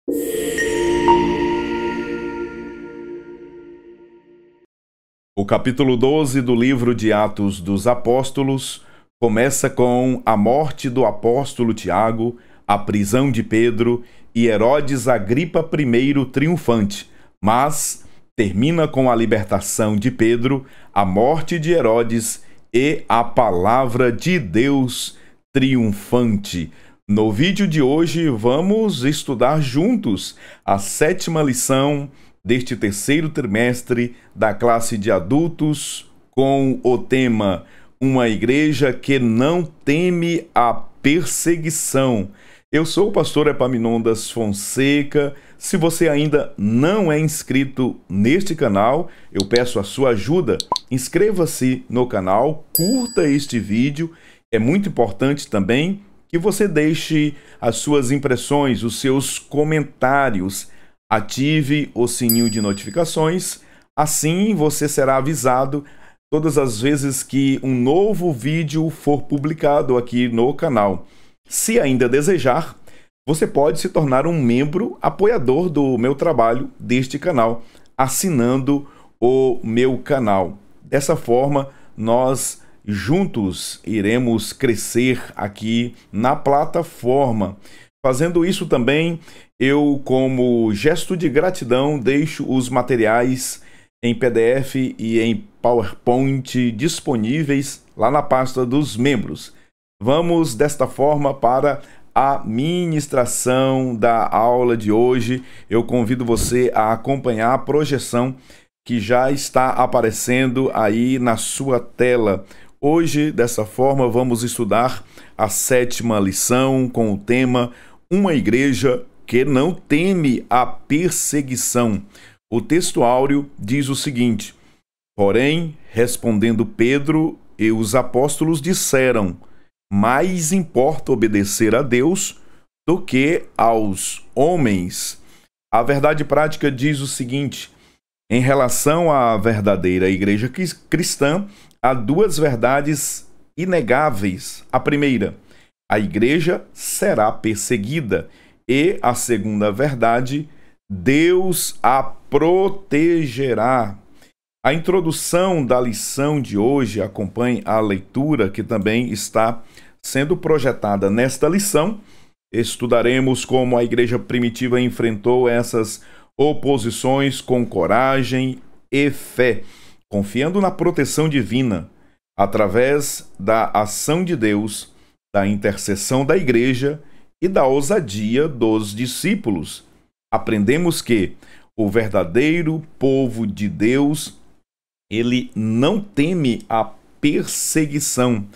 O capítulo 12 do livro de Atos dos Apóstolos começa com a morte do apóstolo Tiago, a prisão de Pedro e Herodes Agripa I triunfante, mas termina com a libertação de Pedro, a morte de Herodes e a palavra de Deus triunfante. No vídeo de hoje vamos estudar juntos a 7ª lição deste terceiro trimestre da classe de adultos com o tema Uma Igreja que não teme a perseguição. Eu sou o pastor Epaminondas Fonseca. Se você ainda não é inscrito neste canal, eu peço a sua ajuda. Inscreva-se no canal, curta este vídeo. É muito importante também que você deixe as suas impressões, os seus comentários. Ative o sininho de notificações, assim você será avisado todas as vezes que um novo vídeo for publicado aqui no canal. Se ainda desejar, você pode se tornar um membro apoiador do meu trabalho deste canal, assinando o meu canal. Dessa forma, nós juntos iremos crescer aqui na plataforma. Fazendo isso também, eu, como gesto de gratidão, deixo os materiais em PDF e em PowerPoint disponíveis lá na pasta dos membros. Vamos, desta forma, para a ministração da aula de hoje. Eu convido você a acompanhar a projeção que já está aparecendo aí na sua tela. Hoje, dessa forma, vamos estudar a 7ª lição com o tema Uma Igreja que não teme a perseguição. O texto áureo diz o seguinte: porém, respondendo Pedro e os apóstolos disseram: mais importa obedecer a Deus do que aos homens. A verdade prática diz o seguinte: em relação à verdadeira igreja cristã, há duas verdades inegáveis. A primeira, a igreja será perseguida. E a segunda verdade, Deus a protegerá. A introdução da lição de hoje acompanha a leitura que também está sendo projetada nesta lição. Estudaremos como a igreja primitiva enfrentou essas oposições com coragem e fé, confiando na proteção divina, através da ação de Deus, da intercessão da igreja e da ousadia dos discípulos. Aprendemos que o verdadeiro povo de Deus, ele não teme a perseguição,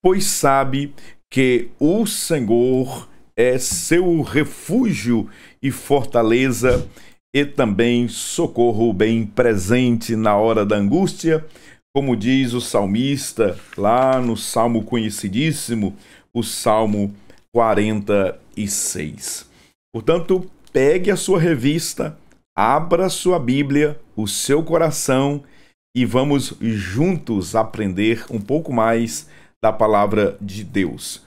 pois sabe que o Senhor é seu refúgio e fortaleza e também socorro bem presente na hora da angústia, como diz o salmista lá no salmo conhecidíssimo, o Salmo 46. Portanto, pegue a sua revista, abra sua Bíblia, o seu coração e vamos juntos aprender um pouco mais da palavra de Deus.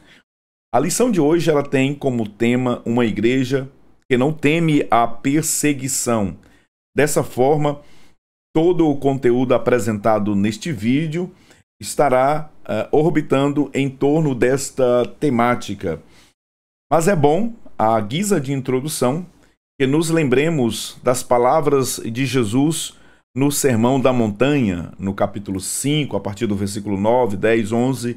A lição de hoje ela tem como tema uma igreja que não teme a perseguição. Dessa forma, todo o conteúdo apresentado neste vídeo estará orbitando em torno desta temática. Mas é bom, à guisa de introdução, que nos lembremos das palavras de Jesus no Sermão da Montanha, no capítulo 5, a partir do versículo 9, 10, 11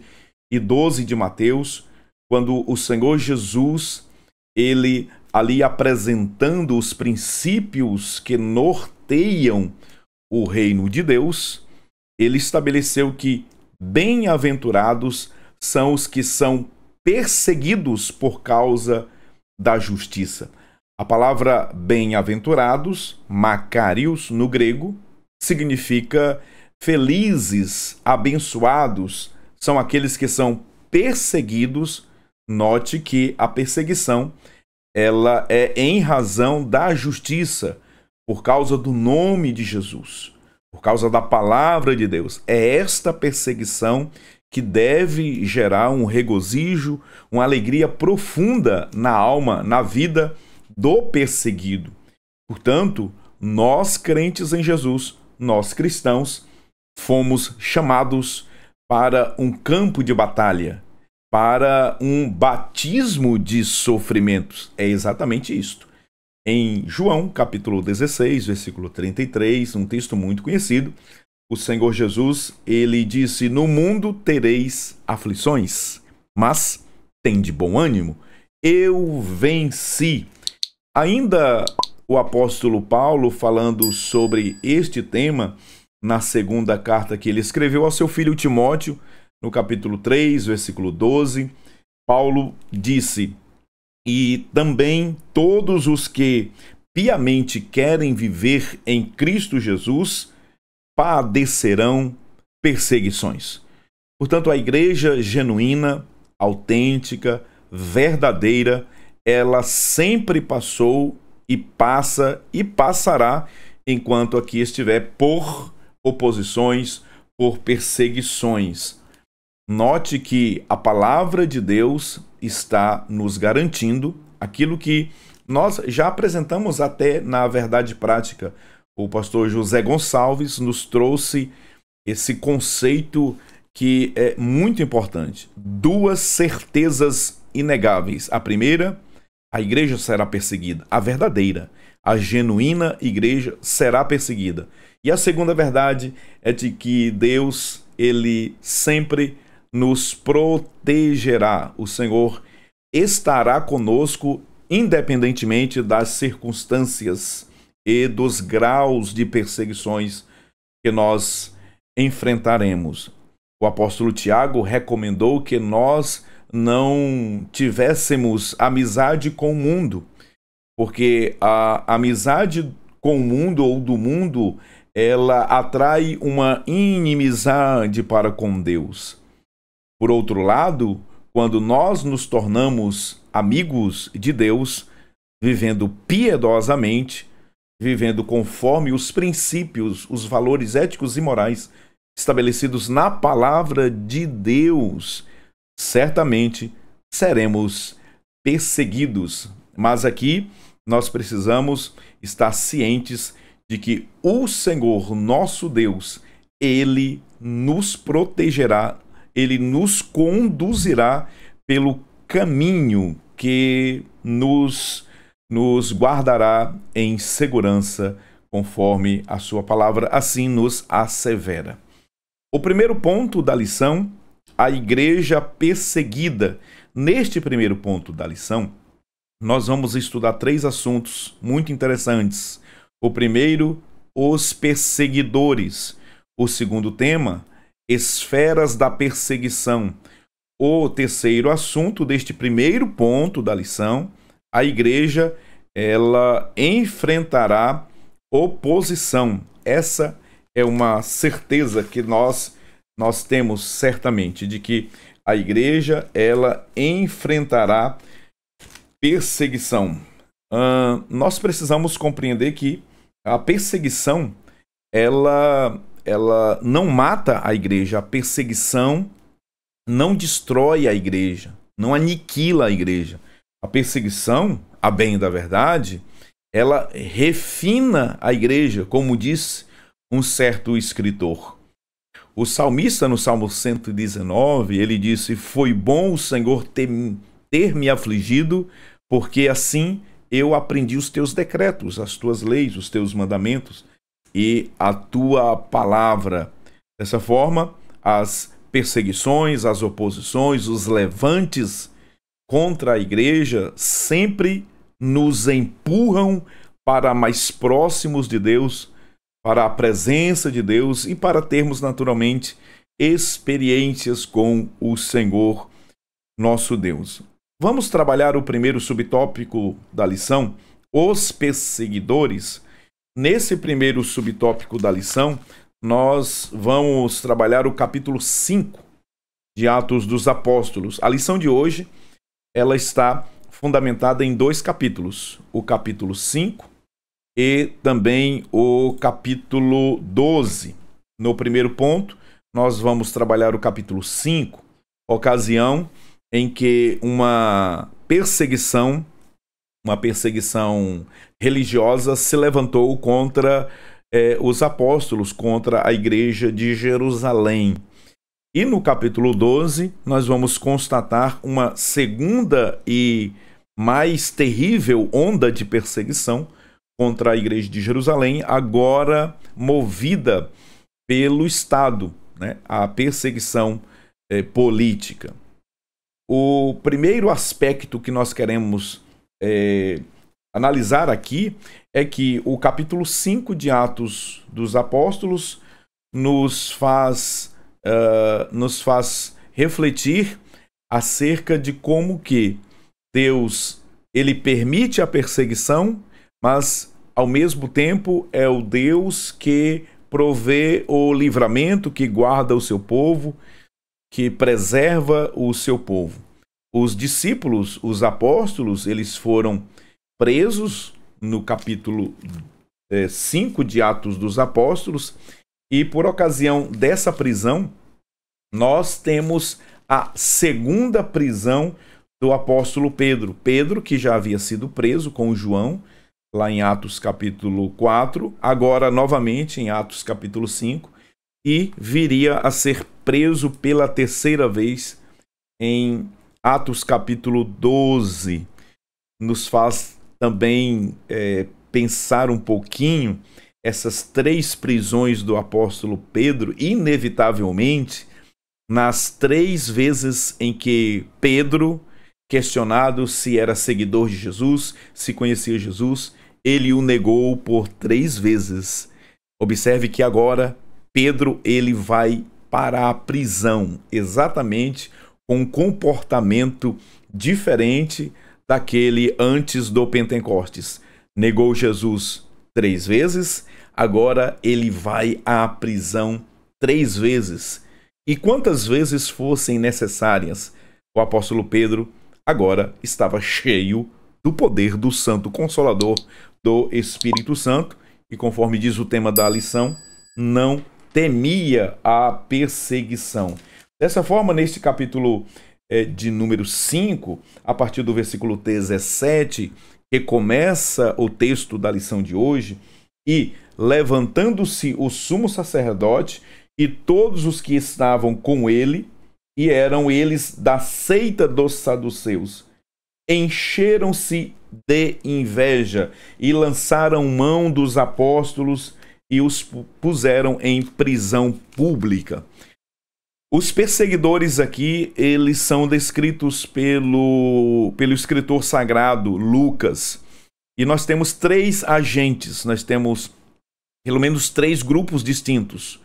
e 12 de Mateus, quando o Senhor Jesus, ele ali apresentando os princípios que norteiam o reino de Deus, ele estabeleceu que bem-aventurados são os que são perseguidos por causa da justiça. A palavra bem-aventurados, makarios no grego, significa felizes, abençoados, são aqueles que são perseguidos. Note que a perseguição ela é em razão da justiça, por causa do nome de Jesus, por causa da palavra de Deus. É esta perseguição que deve gerar um regozijo, uma alegria profunda na alma, na vida do perseguido. Portanto, nós crentes em Jesus, nós cristãos, fomos chamados para um campo de batalha, para um batismo de sofrimentos. É exatamente isto. Em João, capítulo 16, versículo 33, um texto muito conhecido, o Senhor Jesus, ele disse: no mundo tereis aflições, mas tende bom ânimo, eu venci. Ainda o apóstolo Paulo, falando sobre este tema, na segunda carta que ele escreveu ao seu filho Timóteo, no capítulo 3, versículo 12, Paulo disse: e também todos os que piamente querem viver em Cristo Jesus padecerão perseguições. Portanto, a igreja genuína, autêntica, verdadeira, ela sempre passou e passa e passará enquanto aqui estiver por oposições, por perseguições. Note que a palavra de Deus está nos garantindo aquilo que nós já apresentamos até na Verdade Prática. O pastor José Gonçalves nos trouxe esse conceito que é muito importante. Duas certezas inegáveis. A primeira, a igreja será perseguida. A verdadeira, a genuína igreja será perseguida. E a segunda verdade é de que Deus, ele sempre nos protegerá. O Senhor estará conosco independentemente das circunstâncias e dos graus de perseguições que nós enfrentaremos. O apóstolo Tiago recomendou que nós não tivéssemos amizade com o mundo, porque a amizade com o mundo ou do mundo, ela atrai uma inimizade para com Deus. Por outro lado, quando nós nos tornamos amigos de Deus, vivendo piedosamente, vivendo conforme os princípios, os valores éticos e morais estabelecidos na palavra de Deus, certamente seremos perseguidos. Mas aqui nós precisamos estar cientes de que o Senhor, nosso Deus, ele nos protegerá, ele nos conduzirá pelo caminho que nos guardará em segurança, conforme a sua palavra assim nos assevera. O primeiro ponto da lição, a igreja perseguida. Neste primeiro ponto da lição, nós vamos estudar três assuntos muito interessantes. O primeiro, os perseguidores. O segundo tema, esferas da perseguição. O terceiro assunto deste primeiro ponto da lição, a igreja, ela enfrentará oposição. Essa é uma certeza que nós temos certamente, de que a igreja, ela enfrentará perseguição. Nós precisamos compreender que a perseguição, ela não mata a igreja. A perseguição não destrói a igreja, não aniquila a igreja. A perseguição, a bem da verdade, ela refina a igreja, como disse um certo escritor. O salmista, no Salmo 119, ele disse: foi bom o Senhor ter me afligido, porque assim eu aprendi os teus decretos, as tuas leis, os teus mandamentos e a tua palavra. Dessa forma, as perseguições, as oposições, os levantes contra a igreja sempre nos empurram para mais próximos de Deus, para a presença de Deus e para termos naturalmente experiências com o Senhor nosso Deus. Vamos trabalhar o primeiro subtópico da lição, os perseguidores. Nesse primeiro subtópico da lição, nós vamos trabalhar o capítulo 5 de Atos dos Apóstolos. A lição de hoje, ela está fundamentada em dois capítulos, o capítulo 5 e também o capítulo 12. No primeiro ponto, nós vamos trabalhar o capítulo 5, ocasião em que uma perseguição uma perseguição religiosa se levantou contra os apóstolos, contra a igreja de Jerusalém. E no capítulo 12, nós vamos constatar uma segunda e mais terrível onda de perseguição contra a igreja de Jerusalém, agora movida pelo Estado, né? A perseguição política. O primeiro aspecto que nós queremos analisar aqui é que o capítulo 5 de Atos dos Apóstolos nos faz refletir acerca de como que Deus ele permite a perseguição, mas ao mesmo tempo é o Deus que provê o livramento, que guarda o seu povo, que preserva o seu povo. Os discípulos, os apóstolos, eles foram presos no capítulo 5 de Atos dos Apóstolos, e por ocasião dessa prisão, nós temos a segunda prisão do apóstolo Pedro. Pedro, que já havia sido preso com João, lá em Atos capítulo 4, agora novamente em Atos capítulo 5, e viria a ser preso pela terceira vez em Atos capítulo 12. Nos faz também pensar um pouquinho essas três prisões do apóstolo Pedro, inevitavelmente, nas três vezes em que Pedro, questionado se era seguidor de Jesus, se conhecia Jesus, ele o negou por 3 vezes. Observe que agora Pedro ele vai para a prisão, exatamente com um comportamento diferente daquele antes do Pentecostes. Negou Jesus 3 vezes, agora ele vai à prisão 3 vezes. E quantas vezes fossem necessárias, o apóstolo Pedro agora estava cheio do poder do Santo Consolador, do Espírito Santo, e conforme diz o tema da lição, não temia a perseguição. Dessa forma, neste capítulo de número 5, a partir do versículo 17, que começa o texto da lição de hoje, e levantando-se o sumo sacerdote e todos os que estavam com ele, e eram eles da seita dos saduceus, encheram-se de inveja e lançaram mão dos apóstolos e os puseram em prisão pública. Os perseguidores aqui, eles são descritos pelo escritor sagrado Lucas. E nós temos 3 agentes, nós temos pelo menos 3 grupos distintos.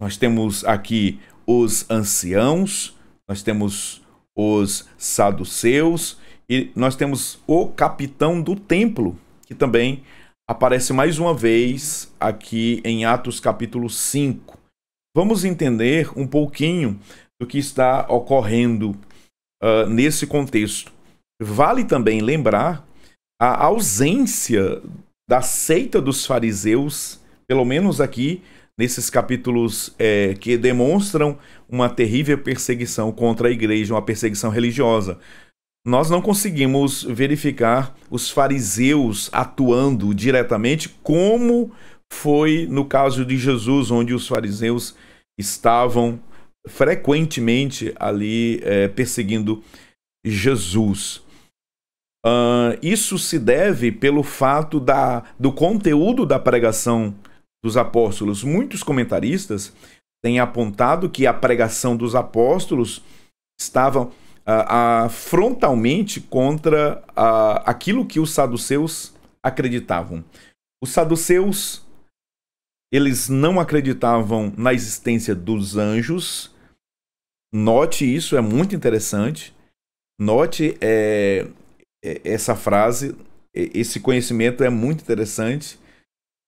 Nós temos aqui os anciãos, nós temos os saduceus e nós temos o capitão do templo, que também aparece mais uma vez aqui em Atos capítulo 5. Vamos entender um pouquinho do que está ocorrendo nesse contexto. Vale também lembrar a ausência da seita dos fariseus, pelo menos aqui nesses capítulos que demonstram uma terrível perseguição contra a igreja, uma perseguição religiosa. Nós não conseguimos verificar os fariseus atuando diretamente, como foi no caso de Jesus, onde os fariseus estavam frequentemente ali perseguindo Jesus. Isso se deve pelo fato do conteúdo da pregação dos apóstolos. Muitos comentaristas têm apontado que a pregação dos apóstolos estava frontalmente contra aquilo que os saduceus acreditavam. Os saduceus, eles não acreditavam na existência dos anjos. Note isso, é muito interessante. Note essa frase, esse conhecimento é muito interessante.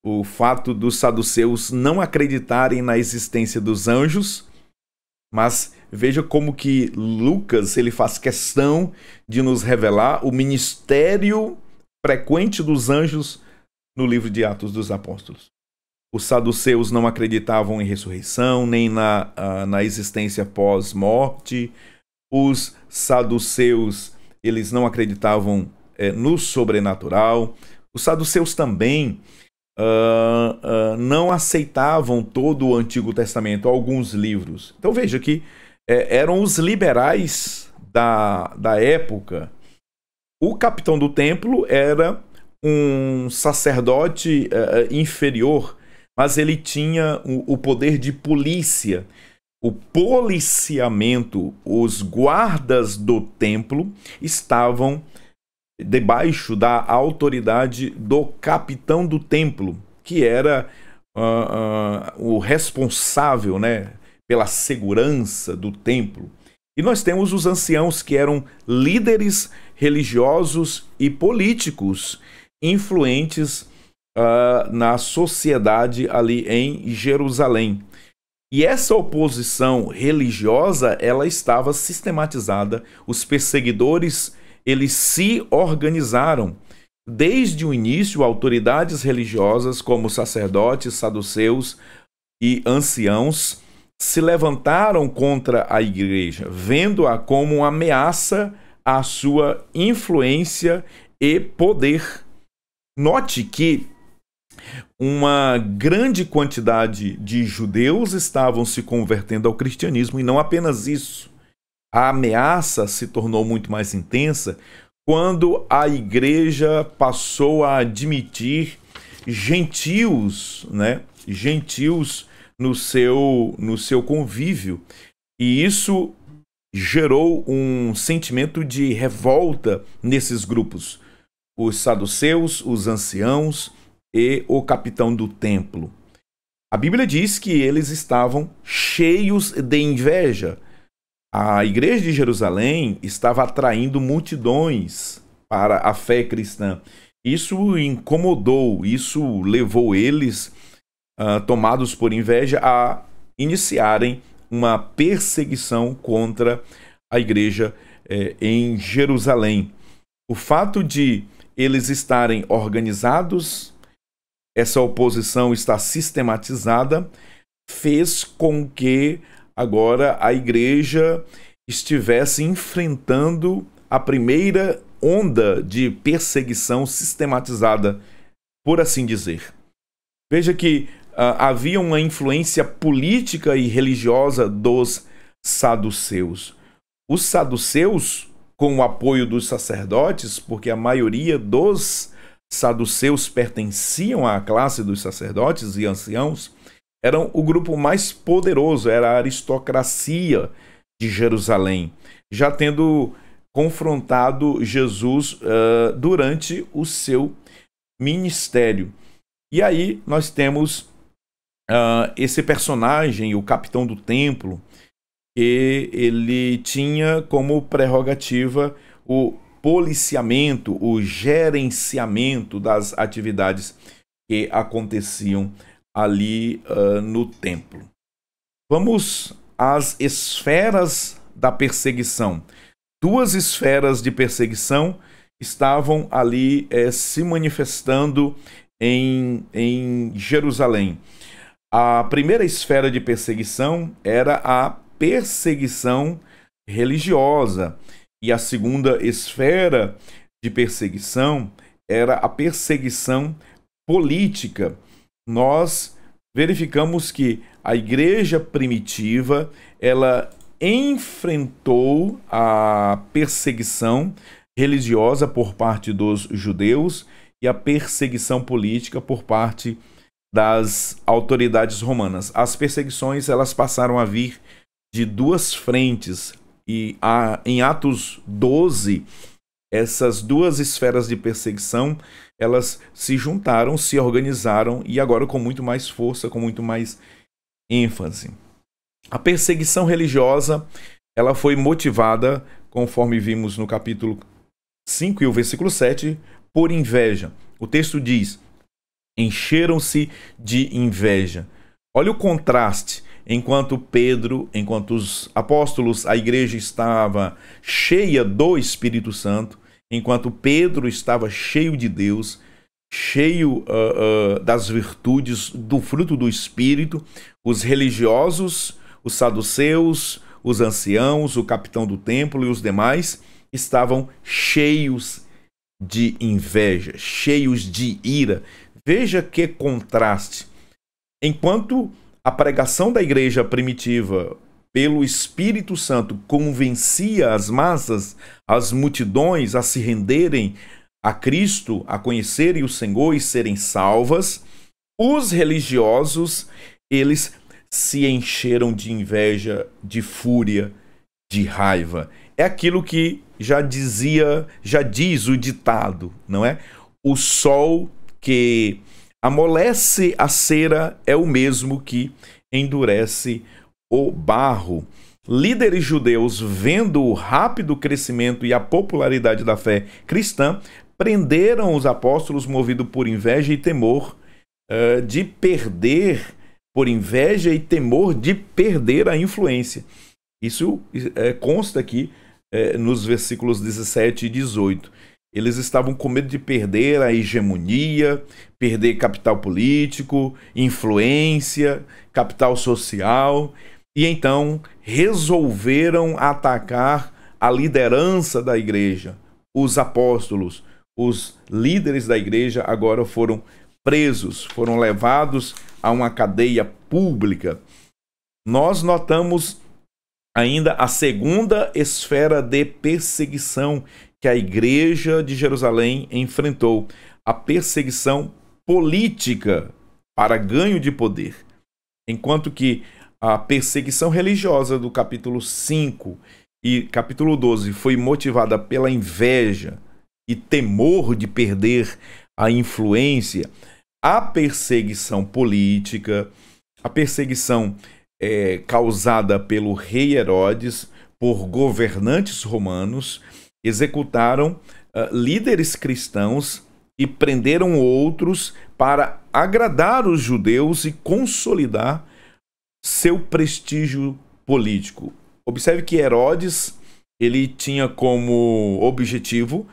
O fato dos saduceus não acreditarem na existência dos anjos, mas veja como que Lucas ele faz questão de nos revelar o ministério frequente dos anjos no livro de Atos dos Apóstolos. Os saduceus não acreditavam em ressurreição, nem na existência pós-morte. Os saduceus eles não acreditavam no sobrenatural. Os saduceus também não aceitavam todo o Antigo Testamento, alguns livros. Então veja que eram os liberais da época. O capitão do templo era um sacerdote inferior, mas ele tinha o poder de polícia. O policiamento, os guardas do templo estavam debaixo da autoridade do capitão do templo, que era o responsável, né, pela segurança do templo. E nós temos os anciãos, que eram líderes religiosos e políticos influentes na sociedade ali em Jerusalém. E essa oposição religiosa, ela estava sistematizada. Os perseguidores, eles se organizaram. Desde o início, autoridades religiosas como sacerdotes, saduceus e anciãos se levantaram contra a igreja, vendo-a como uma ameaça à sua influência e poder. Note que uma grande quantidade de judeus estavam se convertendo ao cristianismo, e não apenas isso. A ameaça se tornou muito mais intensa quando a igreja passou a admitir gentios, né? Gentios no seu convívio. E isso gerou um sentimento de revolta nesses grupos. Os saduceus, os anciãos e o capitão do templo. A Bíblia diz que eles estavam cheios de inveja. A igreja de Jerusalém estava atraindo multidões para a fé cristã. Isso incomodou, isso levou eles, tomados por inveja, a iniciarem uma perseguição contra a igreja em Jerusalém. O fato de eles estarem organizados, essa oposição está sistematizada, fez com que agora a igreja estivesse enfrentando a primeira onda de perseguição sistematizada, por assim dizer. Veja que havia uma influência política e religiosa dos saduceus. Os saduceus, com o apoio dos sacerdotes, porque a maioria dos saduceus pertenciam à classe dos sacerdotes e anciãos, eram o grupo mais poderoso, era a aristocracia de Jerusalém, já tendo confrontado Jesus durante o seu ministério. E aí nós temos esse personagem, o capitão do templo, que ele tinha como prerrogativa o policiamento, o gerenciamento das atividades que aconteciam ali no templo. Vamos às esferas da perseguição. Duas esferas de perseguição estavam ali se manifestando em Jerusalém. A primeira esfera de perseguição era a perseguição religiosa, e a segunda esfera de perseguição era a perseguição política. Nós verificamos que a igreja primitiva, ela enfrentou a perseguição religiosa por parte dos judeus e a perseguição política por parte das autoridades romanas. As perseguições, elas passaram a vir de duas frentes, e em Atos 12, essas duas esferas de perseguição, elas se juntaram, se organizaram, e agora com muito mais força, com muito mais ênfase. A perseguição religiosa, ela foi motivada, conforme vimos no capítulo 5 e o versículo 7, por inveja. O texto diz: encheram-se de inveja. Olha o contraste. Enquanto Pedro, enquanto os apóstolos, a igreja estava cheia do Espírito Santo, enquanto Pedro estava cheio de Deus, cheio das virtudes, do fruto do Espírito, os religiosos, os saduceus, os anciãos, o capitão do templo e os demais estavam cheios de inveja, cheios de ira. Veja que contraste. Enquanto a pregação da igreja primitiva pelo Espírito Santo convencia as massas, as multidões a se renderem a Cristo, a conhecerem o Senhor e serem salvas, os religiosos, eles se encheram de inveja, de fúria, de raiva. É aquilo que já diz o ditado, não é? O sol que amolece a cera é o mesmo que endurece o barro. Líderes judeus, vendo o rápido crescimento e a popularidade da fé cristã, prenderam os apóstolos movidos por inveja e temor de perder, por inveja e temor de perder a influência. Isso consta aqui nos versículos 17 e 18. Eles estavam com medo de perder a hegemonia, perder capital político, influência, capital social, e então resolveram atacar a liderança da igreja. Os apóstolos, os líderes da igreja agora foram presos, foram levados a uma cadeia pública. Nós notamos ainda a segunda esfera de perseguição que a igreja de Jerusalém enfrentou, a perseguição política para ganho de poder. Enquanto que a perseguição religiosa do capítulo 5 e capítulo 12 foi motivada pela inveja e temor de perder a influência, a perseguição política, a perseguição causada pelo rei Herodes por governantes romanos, executaram líderes cristãos e prenderam outros para agradar os judeus e consolidar seu prestígio político. Observe que Herodes, ele tinha como objetivo,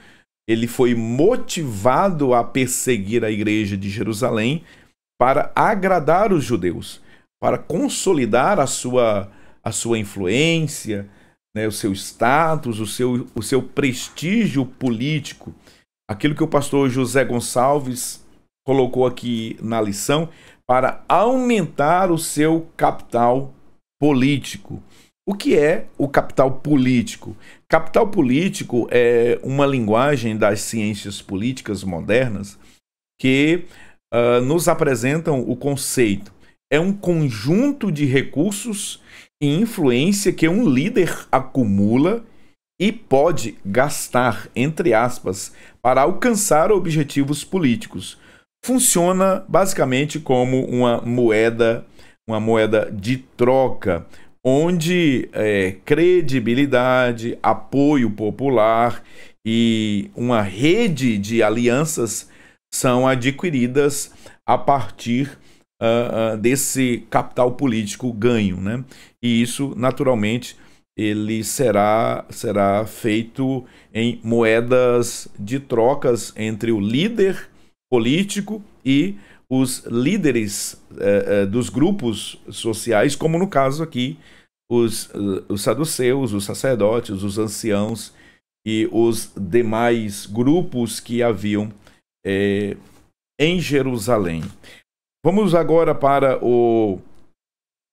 ele foi motivado a perseguir a igreja de Jerusalém para agradar os judeus, para consolidar a sua influência, né, o seu status, o seu prestígio político. Aquilo que o pastor José Gonçalves colocou aqui na lição, para aumentar o seu capital político. O que é o capital político? Capital político é uma linguagem das ciências políticas modernas que nos apresentam o conceito. É um conjunto de recursos e influência que um líder acumula e pode gastar, entre aspas, para alcançar objetivos políticos. Funciona basicamente como uma moeda de troca, onde credibilidade, apoio popular e uma rede de alianças são adquiridas a partir desse capital político ganho, né? E isso, naturalmente, ele será feito em moedas de trocas entre o líder político e os líderes dos grupos sociais, como no caso aqui, os saduceus, os sacerdotes, os anciãos e os demais grupos que haviam em Jerusalém. Vamos agora para o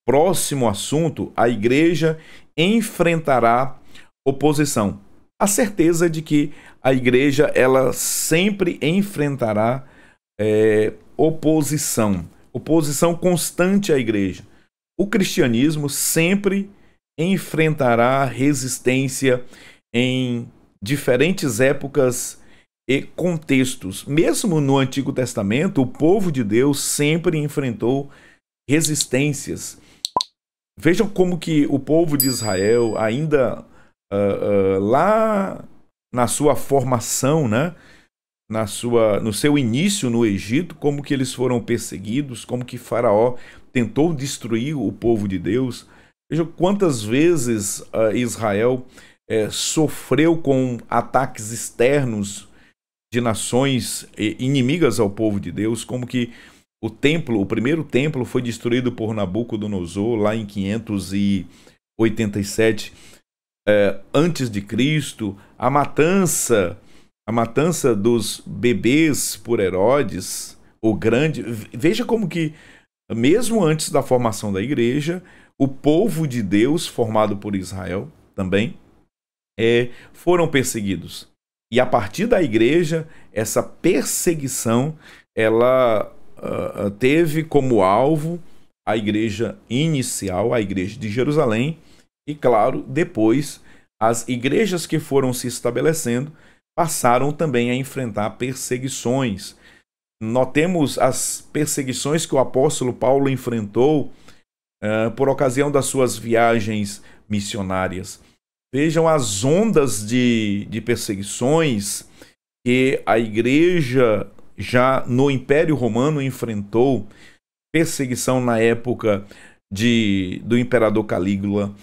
próximo assunto. A igreja enfrentará oposição. A certeza de que a igreja ela sempre enfrentará oposição constante à igreja. O cristianismo sempre enfrentará resistência em diferentes épocas e contextos. Mesmo no Antigo Testamento, o povo de Deus sempre enfrentou resistências. Vejam como que o povo de Israel, ainda lá na sua formação, né? No seu início no Egito, como que eles foram perseguidos, como que Faraó tentou destruir o povo de Deus. Vejam quantas vezes Israel sofreu com ataques externos de nações inimigas ao povo de Deus, como que o primeiro templo foi destruído por Nabucodonosor lá em 587 antes de Cristo, a matança a matança dos bebês por Herodes, o grande. Veja como que, mesmo antes da formação da igreja, o povo de Deus, formado por Israel também, foram perseguidos. E a partir da igreja, essa perseguição, ela teve como alvo a igreja inicial, a igreja de Jerusalém, e claro, depois as igrejas que foram se estabelecendo passaram também a enfrentar perseguições. Notemos as perseguições que o apóstolo Paulo enfrentou por ocasião das suas viagens missionárias. Vejam as ondas de perseguições que a igreja já no Império Romano enfrentou. Perseguição na época do imperador Calígula,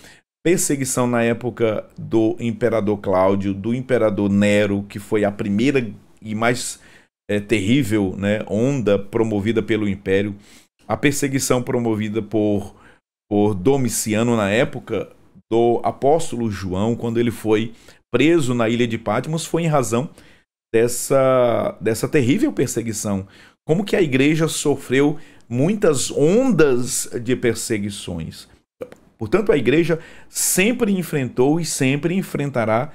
perseguição na época do imperador Cláudio, do imperador Nero, que foi a primeira e mais terrível, né, onda promovida pelo Império, a perseguição promovida por Domiciano na época do apóstolo João, quando ele foi preso na ilha de Patmos, foi em razão dessa terrível perseguição. Como que a igreja sofreu muitas ondas de perseguições. Portanto, a igreja sempre enfrentou e sempre enfrentará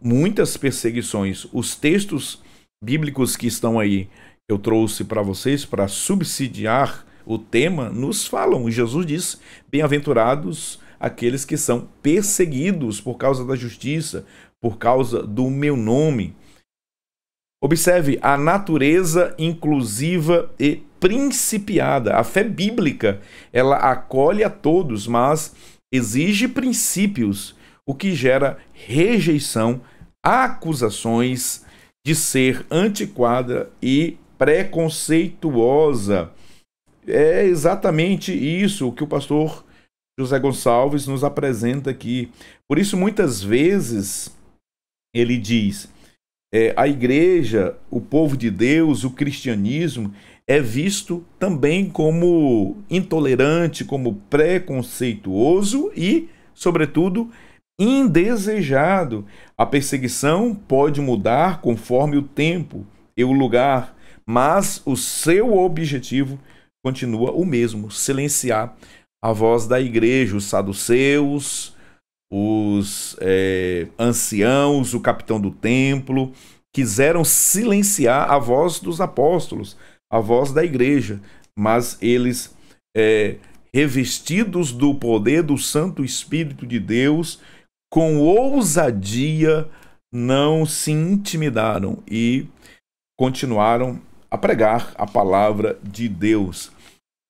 muitas perseguições. Os textos bíblicos que estão aí, eu trouxe para vocês para subsidiar o tema, nos falam. Jesus disse: bem-aventurados aqueles que são perseguidos por causa da justiça, por causa do meu nome. Observe a natureza inclusiva e principiada. A fé bíblica, ela acolhe a todos, mas exige princípios, o que gera rejeição, acusações de ser antiquada e preconceituosa. É exatamente isso que o pastor José Gonçalves nos apresenta aqui. Por isso, muitas vezes, ele diz: a igreja, o povo de Deus, o cristianismo é visto também como intolerante, como preconceituoso e, sobretudo, indesejado. A perseguição pode mudar conforme o tempo e o lugar, mas o seu objetivo continua o mesmo: silenciar a voz da igreja, os saduceus, os anciãos, o capitão do templo, quiseram silenciar a voz dos apóstolos, a voz da igreja, mas eles, revestidos do poder do Santo Espírito de Deus, com ousadia, não se intimidaram e continuaram a pregar a palavra de Deus.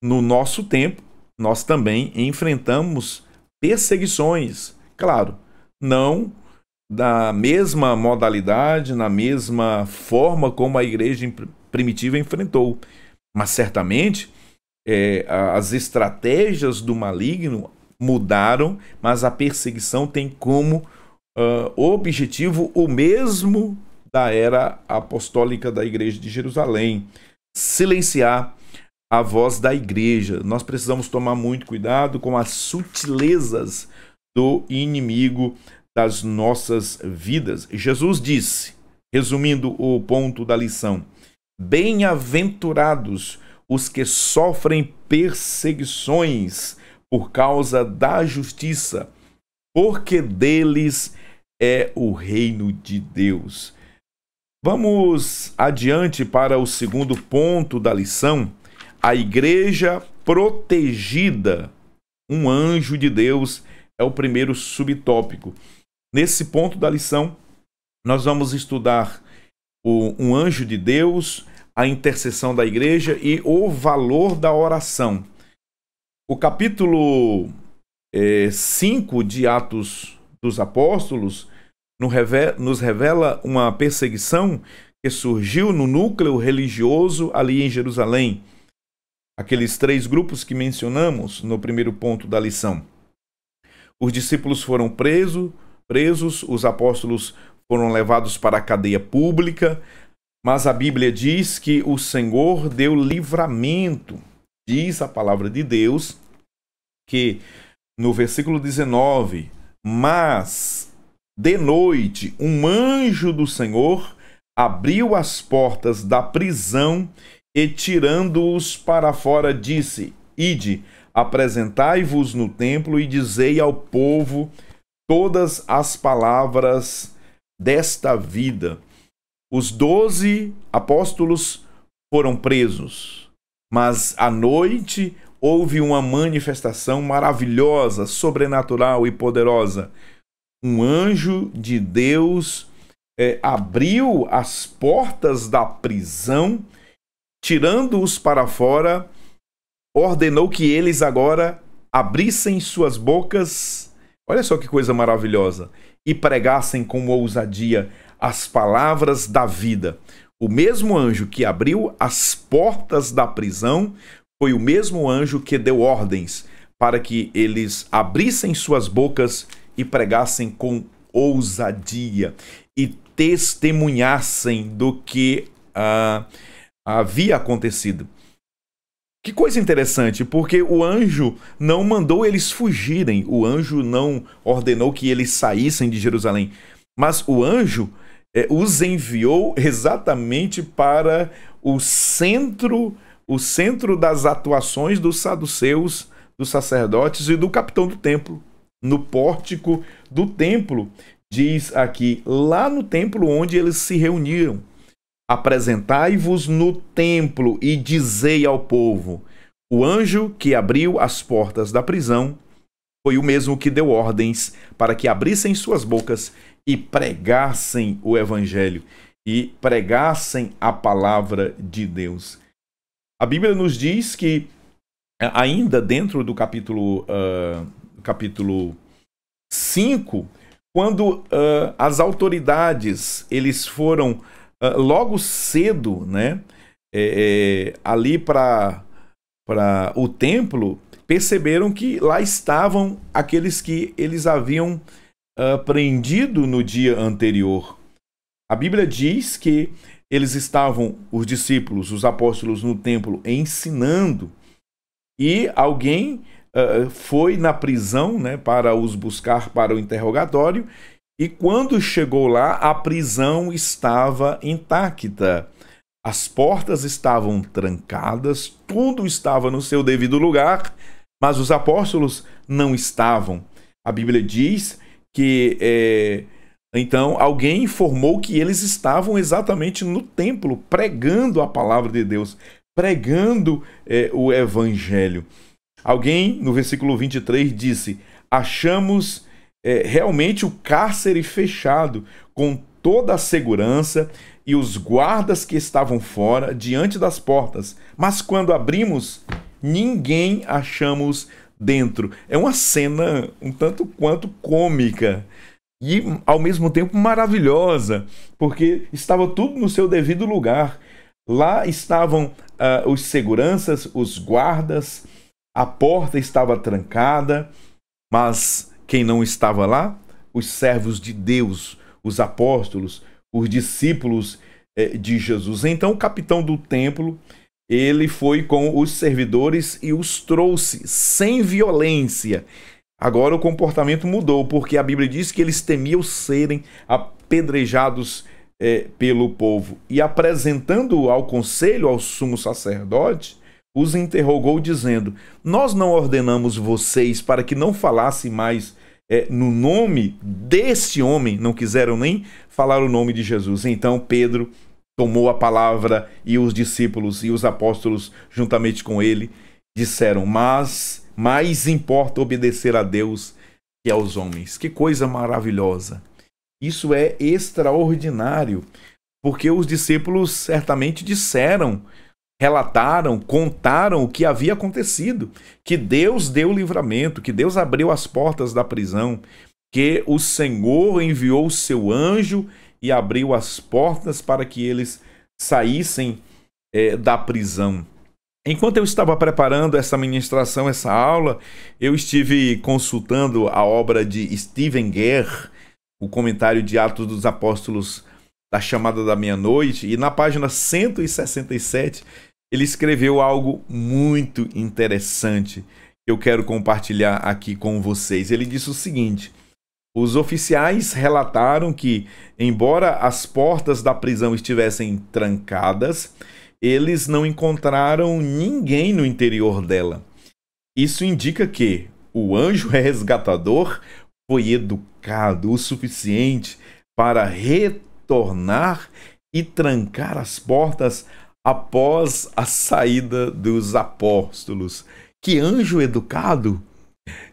No nosso tempo, nós também enfrentamos perseguições. Claro, não da mesma modalidade, na mesma forma como a igreja primitiva enfrentou, mas certamente as estratégias do maligno mudaram, mas a perseguição tem como objetivo o mesmo da era apostólica da igreja de Jerusalém: silenciar a voz da igreja. Nós precisamos tomar muito cuidado com as sutilezas do inimigo das nossas vidas. Jesus disse, resumindo o ponto da lição: bem-aventurados os que sofrem perseguições por causa da justiça, porque deles é o reino de Deus. Vamos adiante para o segundo ponto da lição: a igreja protegida. Um anjo de Deus é o primeiro subtópico. Nesse ponto da lição, nós vamos estudar um anjo de Deus, a intercessão da igreja e o valor da oração. O capítulo 5 de Atos dos Apóstolos nos revela uma perseguição que surgiu no núcleo religioso ali em Jerusalém. Aqueles 3 grupos que mencionamos no primeiro ponto da lição. Os discípulos foram presos, os apóstolos foram levados para a cadeia pública, mas a Bíblia diz que o Senhor deu livramento. Diz a palavra de Deus que no versículo 19: mas de noite, um anjo do Senhor abriu as portas da prisão e, tirando-os para fora, disse: Ide, apresentai-vos no templo e dizei ao povo todas as palavras desta vida. Os 12 apóstolos foram presos, mas à noite houve uma manifestação maravilhosa, sobrenatural e poderosa. Um anjo de Deus abriu as portas da prisão, tirando-os para fora, ordenou que eles agora abrissem suas bocas, olha só que coisa maravilhosa, e pregassem com ousadia as palavras da vida. O mesmo anjo que abriu as portas da prisão foi o mesmo anjo que deu ordens para que eles abrissem suas bocas e pregassem com ousadia e testemunhassem do que havia acontecido. Que coisa interessante, porque o anjo não mandou eles fugirem, o anjo não ordenou que eles saíssem de Jerusalém, mas o anjo os enviou exatamente para o centro das atuações dos saduceus, dos sacerdotes e do capitão do templo, no pórtico do templo. Diz aqui, lá no templo onde eles se reuniram: apresentai-vos no templo e dizei ao povo. O anjo que abriu as portas da prisão foi o mesmo que deu ordens para que abrissem suas bocas e pregassem o evangelho e pregassem a palavra de Deus. A Bíblia nos diz que, ainda dentro do capítulo 5, quando as autoridades eles foram logo cedo, né, ali para o templo, perceberam que lá estavam aqueles que eles haviam prendido no dia anterior. A Bíblia diz que eles estavam, os discípulos, os apóstolos, no templo ensinando, e alguém foi na prisão, né, para os buscar para o interrogatório, e quando chegou lá, a prisão estava intacta. As portas estavam trancadas, tudo estava no seu devido lugar, mas os apóstolos não estavam. A Bíblia diz que então alguém informou que eles estavam exatamente no templo, pregando a palavra de Deus, pregando o evangelho. Alguém, no versículo 23, disse: achamos realmente o cárcere fechado, com toda a segurança, e os guardas que estavam fora, diante das portas. Mas quando abrimos, ninguém achamos dentro. É uma cena um tanto quanto cômica e, ao mesmo tempo, maravilhosa, porque estava tudo no seu devido lugar. Lá estavam os seguranças, os guardas, a porta estava trancada, mas quem não estava lá? Os servos de Deus, os apóstolos, os discípulos de Jesus. Então o capitão do templo, ele foi com os servidores e os trouxe sem violência. Agora o comportamento mudou, porque a Bíblia diz que eles temiam serem apedrejados pelo povo. E apresentando ao conselho, ao sumo sacerdote, os interrogou dizendo: nós não ordenamos vocês para que não falassem mais no nome deste homem? Não quiseram nem falar o nome de Jesus. Então Pedro tomou a palavra, e os discípulos e os apóstolos juntamente com ele disseram: mas mais importa obedecer a Deus que aos homens. Que coisa maravilhosa! Isso é extraordinário, porque os discípulos certamente disseram, relataram, contaram o que havia acontecido, que Deus deu livramento, que Deus abriu as portas da prisão, que o Senhor enviou o seu anjo e abriu as portas para que eles saíssem da prisão. Enquanto eu estava preparando essa ministração, essa aula, eu estive consultando a obra de Stephen Guerre, o comentário de Atos dos Apóstolos da Chamada da Meia-Noite, e na página 167 ele escreveu algo muito interessante que eu quero compartilhar aqui com vocês. Ele disse o seguinte: Os oficiais relataram que, embora as portas da prisão estivessem trancadas, eles não encontraram ninguém no interior dela. Isso indica que o anjo resgatador foi educado o suficiente para retornar e trancar as portas após a saída dos apóstolos. Que anjo educado!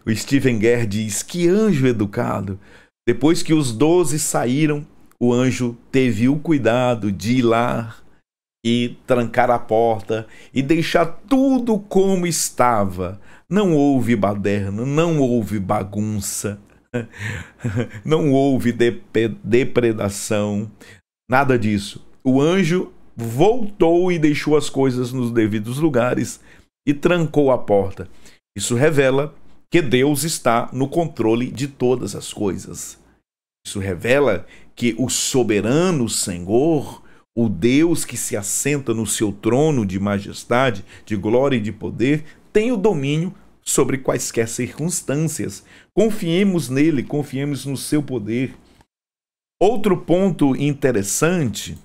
O Stephen Guerre diz: que anjo educado! Depois que os 12 saíram, o anjo teve o cuidado de ir lá e trancar a porta e deixar tudo como estava. Não houve baderna, não houve bagunça, não houve depredação, nada disso. O anjo voltou e deixou as coisas nos devidos lugares e trancou a porta. Isso revela que Deus está no controle de todas as coisas. Isso revela que o soberano Senhor, o Deus que se assenta no seu trono de majestade, de glória e de poder, tem o domínio sobre quaisquer circunstâncias. Confiemos nele, confiemos no seu poder. Outro ponto interessante,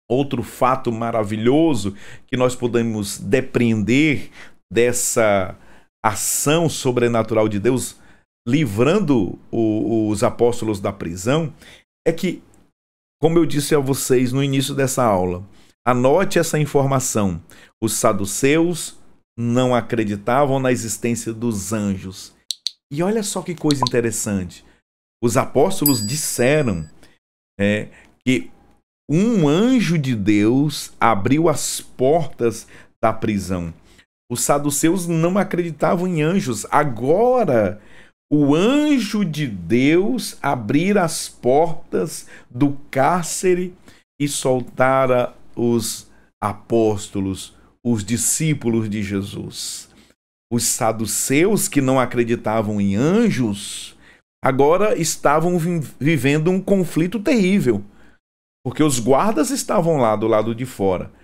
outro fato maravilhoso que nós podemos depreender dessa ação sobrenatural de Deus, livrando os apóstolos da prisão, é que, como eu disse a vocês no início dessa aula, anote essa informação: os saduceus não acreditavam na existência dos anjos. E olha só que coisa interessante. Os apóstolos disseram que um anjo de Deus abriu as portas da prisão. Os saduceus não acreditavam em anjos. Agora, o anjo de Deus abrir as portas do cárcere e soltara os apóstolos, os discípulos de Jesus. Os saduceus, que não acreditavam em anjos, agora estavam vivendo um conflito terrível, porque os guardas estavam lá do lado de fora.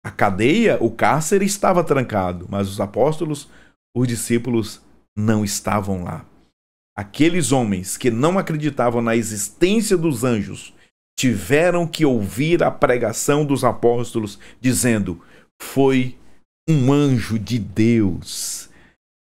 A cadeia, o cárcere estava trancado, mas os apóstolos, os discípulos, não estavam lá. Aqueles homens que não acreditavam na existência dos anjos tiveram que ouvir a pregação dos apóstolos dizendo: foi um anjo de Deus,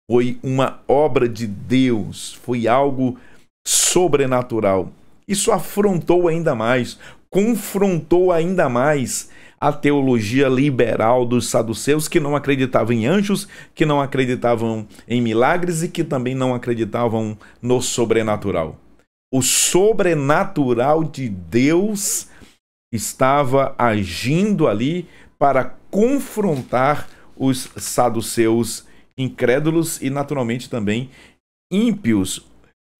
foi uma obra de Deus, foi algo sobrenatural. Isso afrontou ainda mais, confrontou ainda mais a teologia liberal dos saduceus, que não acreditavam em anjos, que não acreditavam em milagres e que também não acreditavam no sobrenatural. O sobrenatural de Deus estava agindo ali para confrontar os saduceus incrédulos e, naturalmente, também ímpios.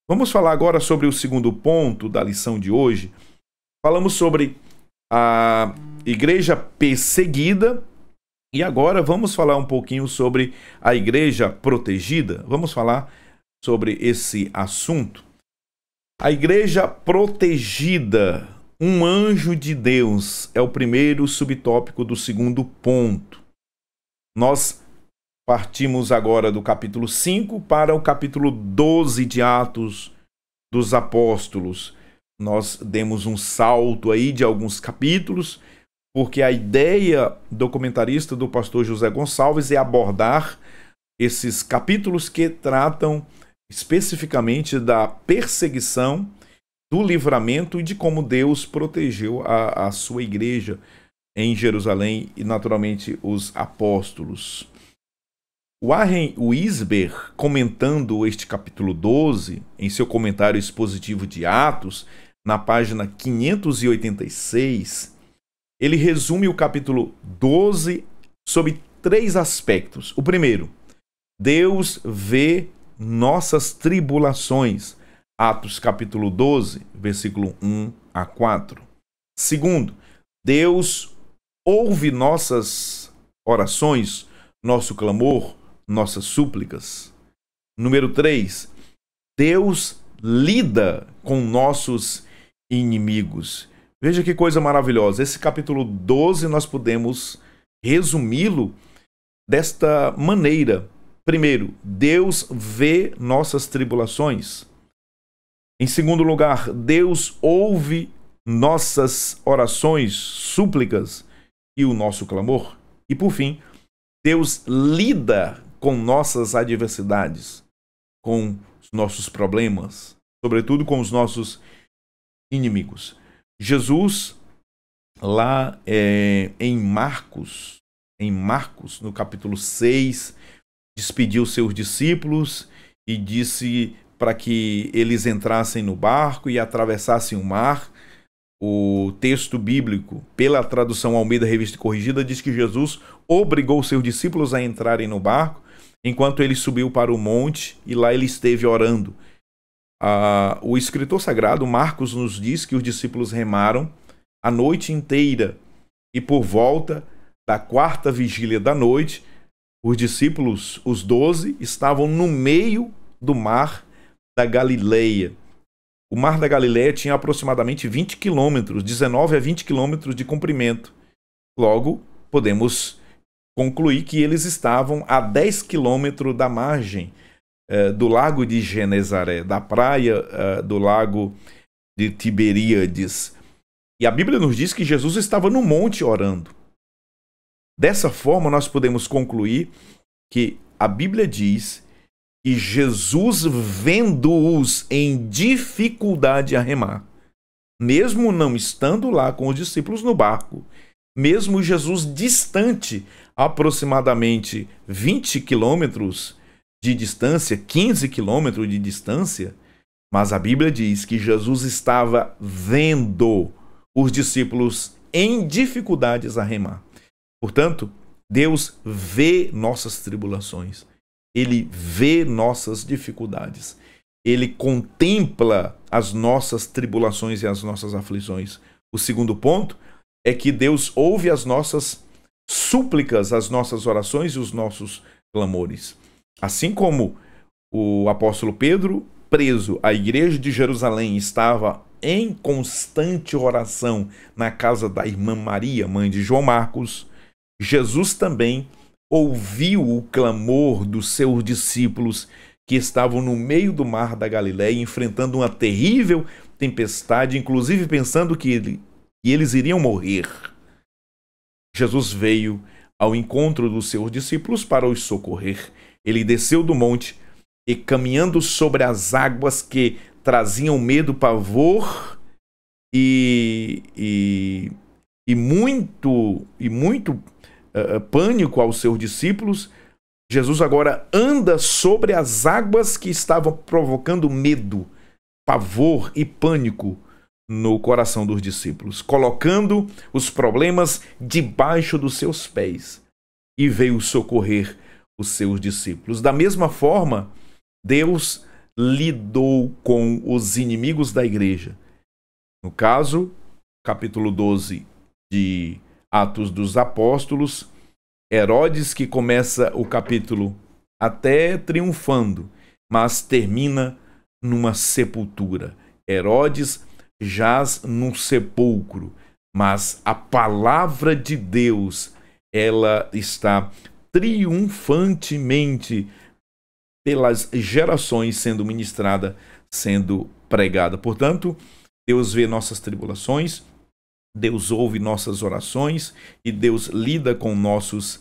Vamos falar agora sobre o segundo ponto da lição de hoje. Falamos sobre a igreja perseguida e agora vamos falar um pouquinho sobre a igreja protegida. Vamos falar sobre esse assunto. A igreja protegida, um anjo de Deus, é o primeiro subtópico do segundo ponto. Nós partimos agora do capítulo 5 para o capítulo 12 de Atos dos Apóstolos. Nós demos um salto aí de alguns capítulos, porque a ideia documentarista do pastor José Gonçalves é abordar esses capítulos que tratam especificamente da perseguição, do livramento e de como Deus protegeu a sua igreja em Jerusalém e, naturalmente, os apóstolos. Warren Wiersbe, comentando este capítulo 12, em seu comentário expositivo de Atos, na página 586, ele resume o capítulo 12 sob 3 aspectos. O primeiro, Deus vê nossas tribulações. Atos capítulo 12, versículo 1 a 4. Segundo, Deus ouve nossas orações, nosso clamor, nossas súplicas. Número 3, Deus lida com nossos inimigos. Veja que coisa maravilhosa. Esse capítulo 12 nós podemos resumi-lo desta maneira. Primeiro, Deus vê nossas tribulações. Em segundo lugar, Deus ouve nossas orações, súplicas e o nosso clamor. E por fim, Deus lida com nossas adversidades, com os nossos problemas, sobretudo com os nossos inimigos. Jesus, lá em Marcos, no capítulo 6, despediu seus discípulos e disse para que eles entrassem no barco e atravessassem o mar. O texto bíblico, pela tradução Almeida Revista e Corrigida, diz que Jesus obrigou seus discípulos a entrarem no barco, enquanto ele subiu para o monte e lá ele esteve orando. O escritor sagrado Marcos nos diz que os discípulos remaram a noite inteira e por volta da quarta vigília da noite, os discípulos, os 12, estavam no meio do mar da Galileia. O mar da Galileia tinha aproximadamente 20 quilômetros, 19 a 20 quilômetros de comprimento. Logo, podemos concluir que eles estavam a 10 quilômetros da margem do lago de Genezaré, da praia do lago de Tiberíades. E a Bíblia nos diz que Jesus estava no monte orando. Dessa forma, nós podemos concluir que a Bíblia diz que Jesus, vendo-os em dificuldade a remar, mesmo não estando lá com os discípulos no barco, mesmo Jesus distante aproximadamente 20 quilômetros de distância, 15 quilômetros de distância, mas a Bíblia diz que Jesus estava vendo os discípulos em dificuldades a remar. Portanto, Deus vê nossas tribulações. Ele vê nossas dificuldades. Ele contempla as nossas tribulações e as nossas aflições. O segundo ponto é que Deus ouve as nossas súplicas, as nossas orações e os nossos clamores. Assim como o apóstolo Pedro, preso, a igreja de Jerusalém estava em constante oração na casa da irmã Maria, mãe de João Marcos, Jesus também ouviu o clamor dos seus discípulos que estavam no meio do mar da Galileia, enfrentando uma terrível tempestade, inclusive pensando que eles iriam morrer. Jesus veio ao encontro dos seus discípulos para os socorrer. Ele desceu do monte e, caminhando sobre as águas que traziam medo, pavor e muito pânico aos seus discípulos, Jesus agora anda sobre as águas que estavam provocando medo, pavor e pânico no coração dos discípulos, colocando os problemas debaixo dos seus pés, e veio socorrer os seus discípulos. Da mesma forma, Deus lidou com os inimigos da igreja. No caso, capítulo 12 de Atos dos Apóstolos, Herodes, que começa o capítulo até triunfando, mas termina numa sepultura. Herodes jaz num sepulcro, mas a palavra de Deus, ela está triunfantemente pelas gerações sendo ministrada, sendo pregada. Portanto, Deus vê nossas tribulações, Deus ouve nossas orações e Deus lida com nossos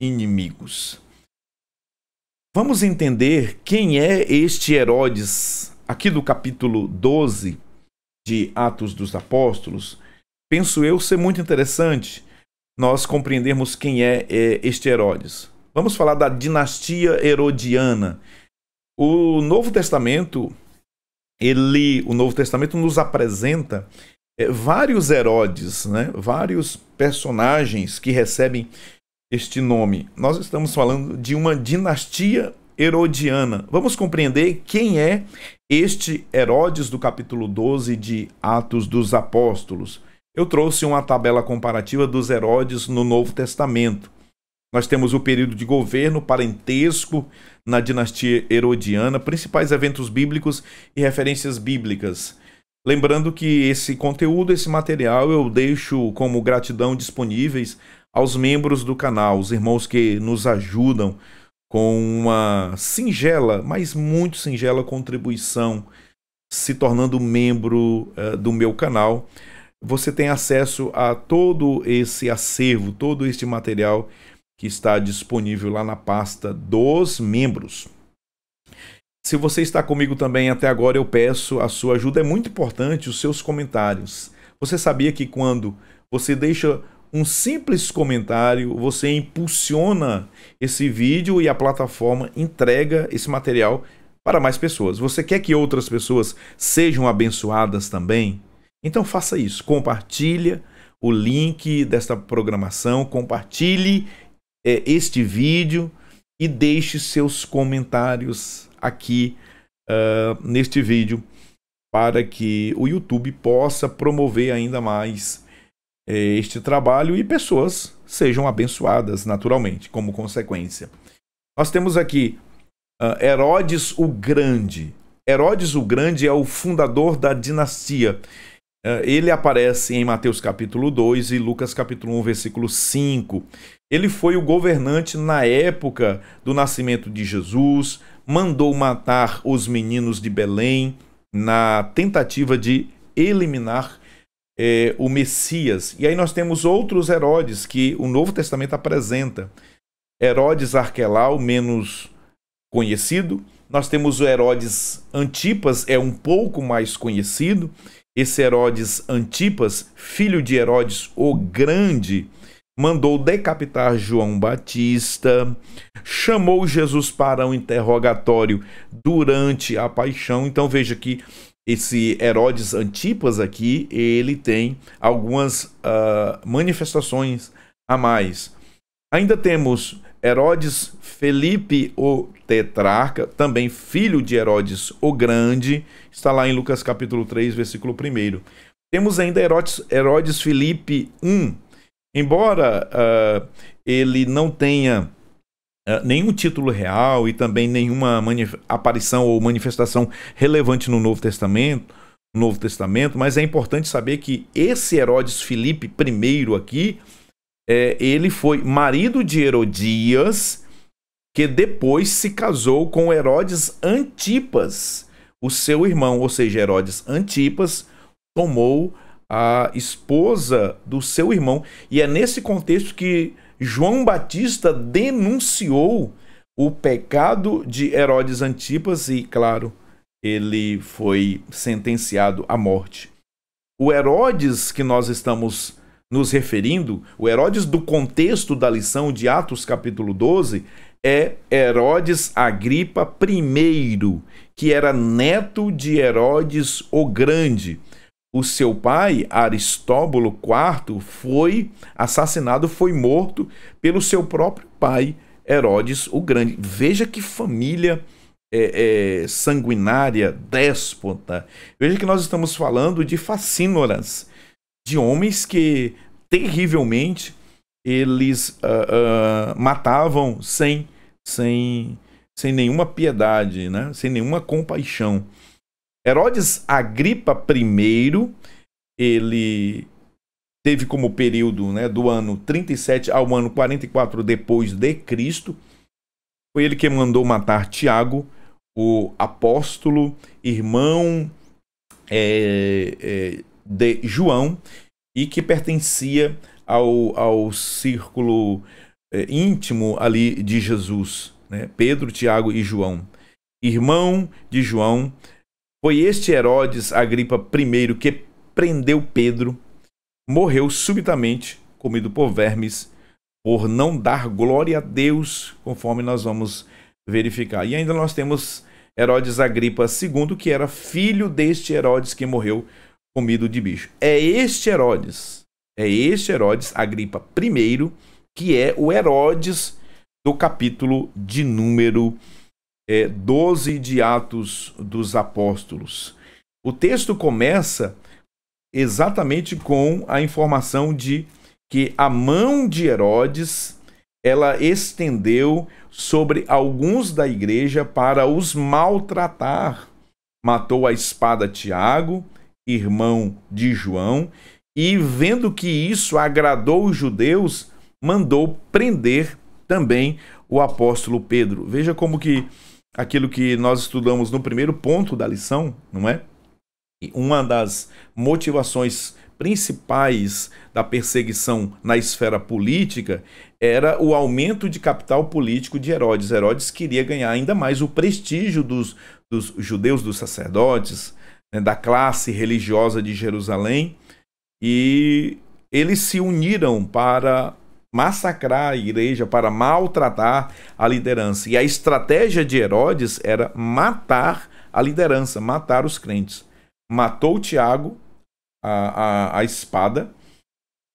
inimigos. Vamos entender quem é este Herodes, aqui do capítulo 12 de Atos dos Apóstolos. Penso eu ser muito interessante nós compreendermos quem é este Herodes. Vamos falar da dinastia herodiana. O Novo Testamento nos apresenta vários Herodes, né? Vários personagens que recebem este nome. Nós estamos falando de uma dinastia herodiana. Vamos compreender quem é este Herodes do capítulo 12 de Atos dos Apóstolos. Eu trouxe uma tabela comparativa dos Herodes no Novo Testamento. Nós temos o período de governo, parentesco na dinastia herodiana, principais eventos bíblicos e referências bíblicas. Lembrando que esse conteúdo, esse material, eu deixo como gratidão disponíveis aos membros do canal, os irmãos que nos ajudam com uma singela, mas muito singela contribuição se tornando membro do meu canal, você tem acesso a todo esse acervo, todo este material que está disponível lá na pasta dos membros. Se você está comigo também até agora, eu peço a sua ajuda. É muito importante os seus comentários. Você sabia que quando você deixa um simples comentário, você impulsiona esse vídeo e a plataforma entrega esse material para mais pessoas? Você quer que outras pessoas sejam abençoadas também? Então faça isso. Compartilhe o link desta programação, compartilhe este vídeo e deixe seus comentários aqui neste vídeo para que o YouTube possa promover ainda mais este trabalho e pessoas sejam abençoadas naturalmente, como consequência. Nós temos aqui Herodes o Grande. Herodes o Grande é o fundador da dinastia. Ele aparece em Mateus capítulo 2 e Lucas capítulo 1, versículo 5. Ele foi o governante na época do nascimento de Jesus, mandou matar os meninos de Belém na tentativa de eliminar o Messias. E aí nós temos outros Herodes que o Novo Testamento apresenta. Herodes Arquelau, menos conhecido. Nós temos o Herodes Antipas, é um pouco mais conhecido. Esse Herodes Antipas, filho de Herodes o Grande, mandou decapitar João Batista, chamou Jesus para um interrogatório durante a paixão. Então veja que esse Herodes Antipas aqui, ele tem algumas manifestações a mais. Ainda temos Herodes Felipe o Tetrarca, também filho de Herodes o Grande, está lá em Lucas capítulo 3, versículo 1. Temos ainda Herodes Felipe I. Embora ele não tenha nenhum título real e também nenhuma aparição ou manifestação relevante no Novo Testamento, mas é importante saber que esse Herodes Filipe I aqui, ele foi marido de Herodias, que depois se casou com Herodes Antipas, o seu irmão, ou seja, Herodes Antipas tomou a esposa do seu irmão, e é nesse contexto que João Batista denunciou o pecado de Herodes Antipas e, claro, ele foi sentenciado à morte. O Herodes que nós estamos nos referindo, o Herodes do contexto da lição de Atos capítulo 12, é Herodes Agripa I, que era neto de Herodes o Grande. O seu pai, Aristóbulo IV, foi assassinado, foi morto pelo seu próprio pai, Herodes o Grande. Veja que família sanguinária, déspota. Veja que nós estamos falando de facínoras, de homens que terrivelmente eles matavam sem nenhuma piedade, né? Sem nenhuma compaixão. Herodes Agripa I, ele teve como período, né, do ano 37 ao ano 44 depois de Cristo. Foi ele que mandou matar Tiago, o apóstolo, irmão de João, e que pertencia ao círculo íntimo ali de Jesus, né? Pedro, Tiago e João. Irmão de João. Foi este Herodes Agripa I que prendeu Pedro, morreu subitamente, comido por vermes, por não dar glória a Deus, conforme nós vamos verificar. E ainda nós temos Herodes Agripa II, que era filho deste Herodes que morreu comido de bicho. É este Herodes Agripa I, que é o Herodes do capítulo de número 12 de Atos dos Apóstolos. O texto começa exatamente com a informação de que a mão de Herodes, ela estendeu sobre alguns da igreja para os maltratar. Matou à espada Tiago, irmão de João, e vendo que isso agradou os judeus, mandou prender também o apóstolo Pedro. Veja como que aquilo que nós estudamos no primeiro ponto da lição, não é? E uma das motivações principais da perseguição na esfera política era o aumento de capital político de Herodes. Herodes queria ganhar ainda mais o prestígio dos judeus, dos sacerdotes, né, da classe religiosa de Jerusalém, e eles se uniram para massacrar a igreja, para maltratar a liderança. E a estratégia de Herodes era matar a liderança, matar os crentes. Matou Tiago a espada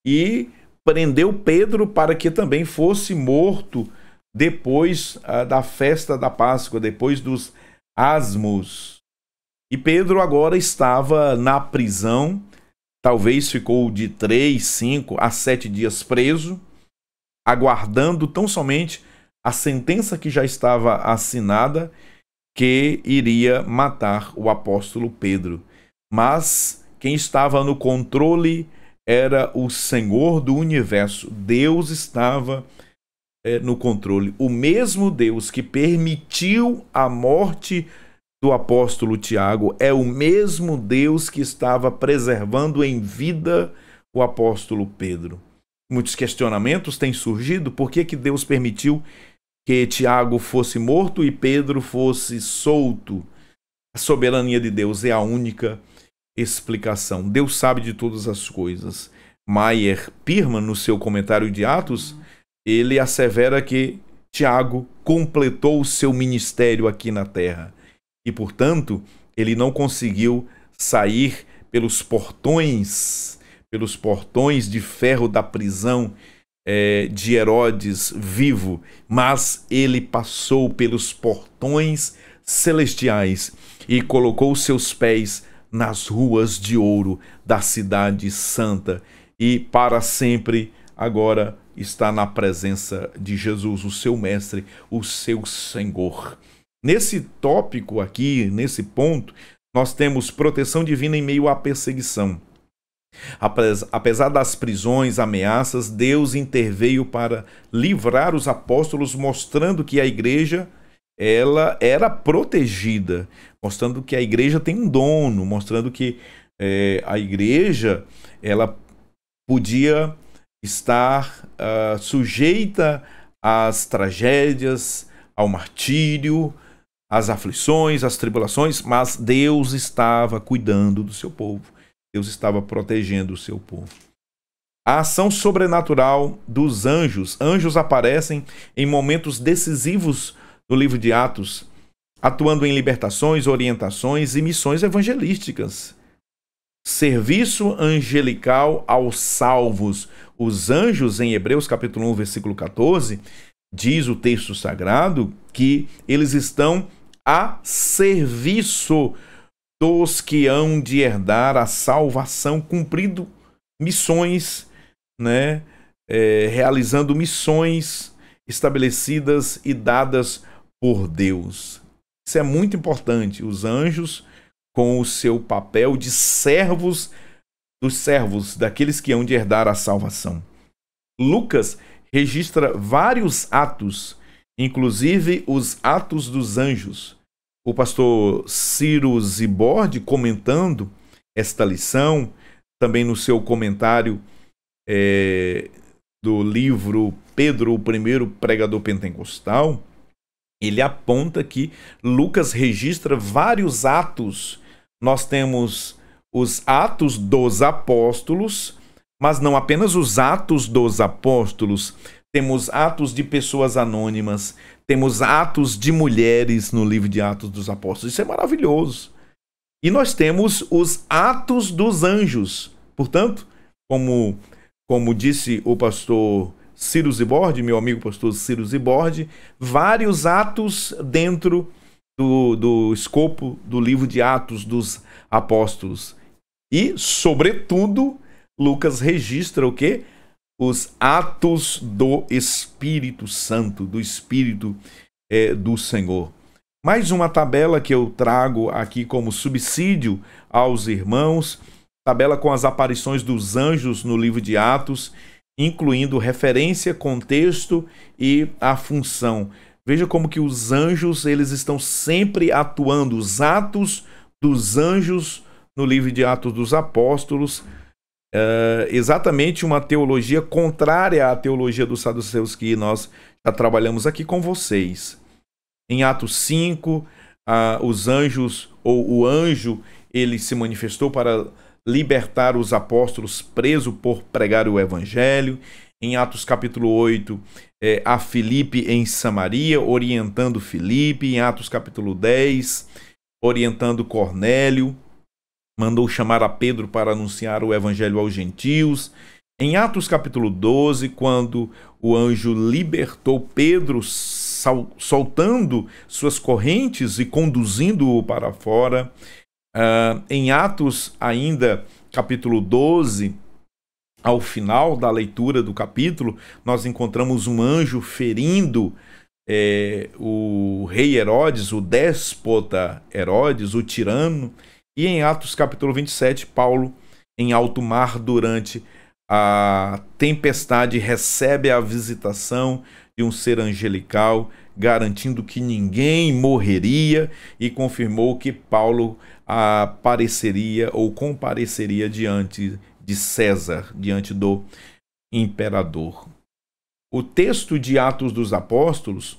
e prendeu Pedro para que também fosse morto depois da festa da Páscoa, depois dos asmos. E Pedro agora estava na prisão, talvez ficou de 3, 5 a 7 dias preso, aguardando tão somente a sentença que já estava assinada, que iria matar o apóstolo Pedro. Mas quem estava no controle era o Senhor do universo. Deus estava no controle. O mesmo Deus que permitiu a morte do apóstolo Tiago é o mesmo Deus que estava preservando em vida o apóstolo Pedro. Muitos questionamentos têm surgido. Por que Deus permitiu que Tiago fosse morto e Pedro fosse solto? A soberania de Deus é a única explicação. Deus sabe de todas as coisas. Meyer Pirman, no seu comentário de Atos, ele assevera que Tiago completou o seu ministério aqui na terra e, portanto, ele não conseguiu sair pelos portões de ferro da prisão de Herodes vivo, mas ele passou pelos portões celestiais e colocou seus pés nas ruas de ouro da cidade santa e para sempre agora está na presença de Jesus, o seu mestre, o seu Senhor. Nesse tópico aqui, nesse ponto, nós temos proteção divina em meio à perseguição. Apesar das prisões, ameaças, Deus interveio para livrar os apóstolos, mostrando que a igreja ela era protegida, mostrando que a igreja tem um dono, mostrando que a igreja ela podia estar sujeita às tragédias, ao martírio, às aflições, às tribulações, mas Deus estava cuidando do seu povo. Deus estava protegendo o seu povo. A ação sobrenatural dos anjos. Anjos aparecem em momentos decisivos do livro de Atos, atuando em libertações, orientações e missões evangelísticas. Serviço angelical aos salvos. Os anjos, em Hebreus capítulo 1, versículo 14, diz o texto sagrado que eles estão a serviço dos que hão de herdar a salvação, cumprindo missões, né? Realizando missões estabelecidas e dadas por Deus. Isso é muito importante. Os anjos, com o seu papel de servos dos servos, daqueles que hão de herdar a salvação. Lucas registra vários atos, inclusive os atos dos anjos. O pastor Ciro Zibord, comentando esta lição, também no seu comentário do livro Pedro, o primeiro pregador pentecostal, ele aponta que Lucas registra vários atos. Nós temos os atos dos apóstolos, mas não apenas os atos dos apóstolos, temos atos de pessoas anônimas, temos atos de mulheres no livro de Atos dos Apóstolos. Isso é maravilhoso. E nós temos os atos dos anjos. Portanto, como disse o pastor Ciro Zibord, meu amigo pastor Ciro Zibord, vários atos dentro do escopo do livro de Atos dos Apóstolos. E, sobretudo, Lucas registra o quê? Os atos do Espírito Santo, do Espírito do Senhor. Mais uma tabela que eu trago aqui como subsídio aos irmãos, tabela com as aparições dos anjos no livro de Atos, incluindo referência, contexto e a função. Veja como que os anjos eles estão sempre atuando. Os atos dos anjos no livro de Atos dos Apóstolos, exatamente uma teologia contrária à teologia dos saduceus que nós já trabalhamos aqui com vocês. Em Atos 5, os anjos, ou o anjo, ele se manifestou para libertar os apóstolos presos por pregar o evangelho. Em Atos capítulo 8, a Filipe em Samaria, orientando Filipe. Em Atos capítulo 10, orientando Cornélio, mandou chamar a Pedro para anunciar o evangelho aos gentios. Em Atos capítulo 12, quando o anjo libertou Pedro, soltando suas correntes e conduzindo-o para fora. Em Atos ainda, capítulo 12, ao final da leitura do capítulo, nós encontramos um anjo ferindo o rei Herodes, o déspota Herodes, o tirano. E em Atos capítulo 27, Paulo, em alto mar, durante a tempestade, recebe a visitação de um ser angelical, garantindo que ninguém morreria, e confirmou que Paulo apareceria ou compareceria diante de César, diante do imperador. O texto de Atos dos Apóstolos,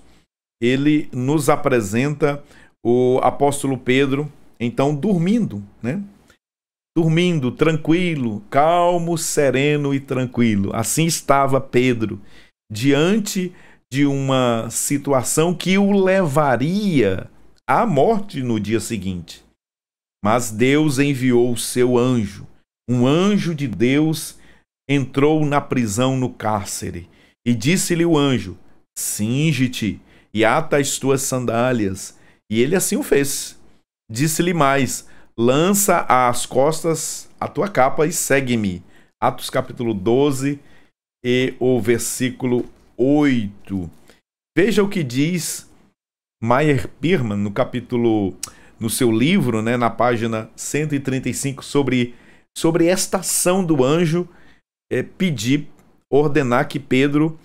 ele nos apresenta o apóstolo Pedro, então, dormindo, né? Dormindo, tranquilo, calmo, sereno e tranquilo. Assim estava Pedro, diante de uma situação que o levaria à morte no dia seguinte. Mas Deus enviou o seu anjo. Um anjo de Deus entrou na prisão, no cárcere, e disse-lhe o anjo: cinge-te e ata as tuas sandálias. E ele assim o fez. Disse-lhe mais: lança às costas a tua capa e segue-me. Atos capítulo 12 e o versículo 8. Veja o que diz Meyer Pirman no seu livro, né, na página 135, sobre esta ação do anjo, ordenar que Pedro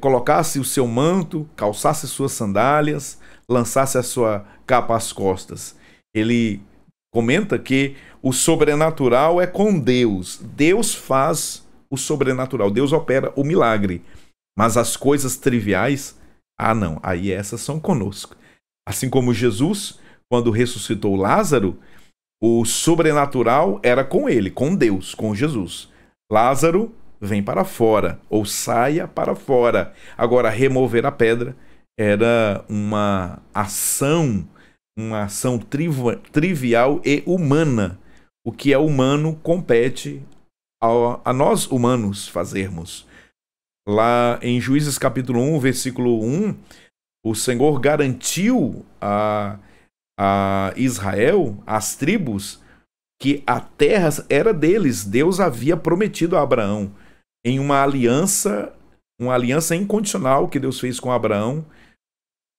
colocasse o seu manto, calçasse suas sandálias, lançasse a sua capa às costas. Ele comenta que o sobrenatural é com Deus. Deus faz o sobrenatural, Deus opera o milagre. Mas as coisas triviais, não, aí essas são conosco. Assim como Jesus, quando ressuscitou Lázaro, o sobrenatural era com ele, com Deus, com Jesus. Lázaro, vem para fora, ou saia para fora. Agora, remover a pedra era uma ação trivial e humana. O que é humano compete a nós humanos fazermos. Lá em Juízes capítulo 1, versículo 1, o Senhor garantiu a Israel, às tribos, que a terra era deles. Deus havia prometido a Abraão em uma aliança incondicional que Deus fez com Abraão,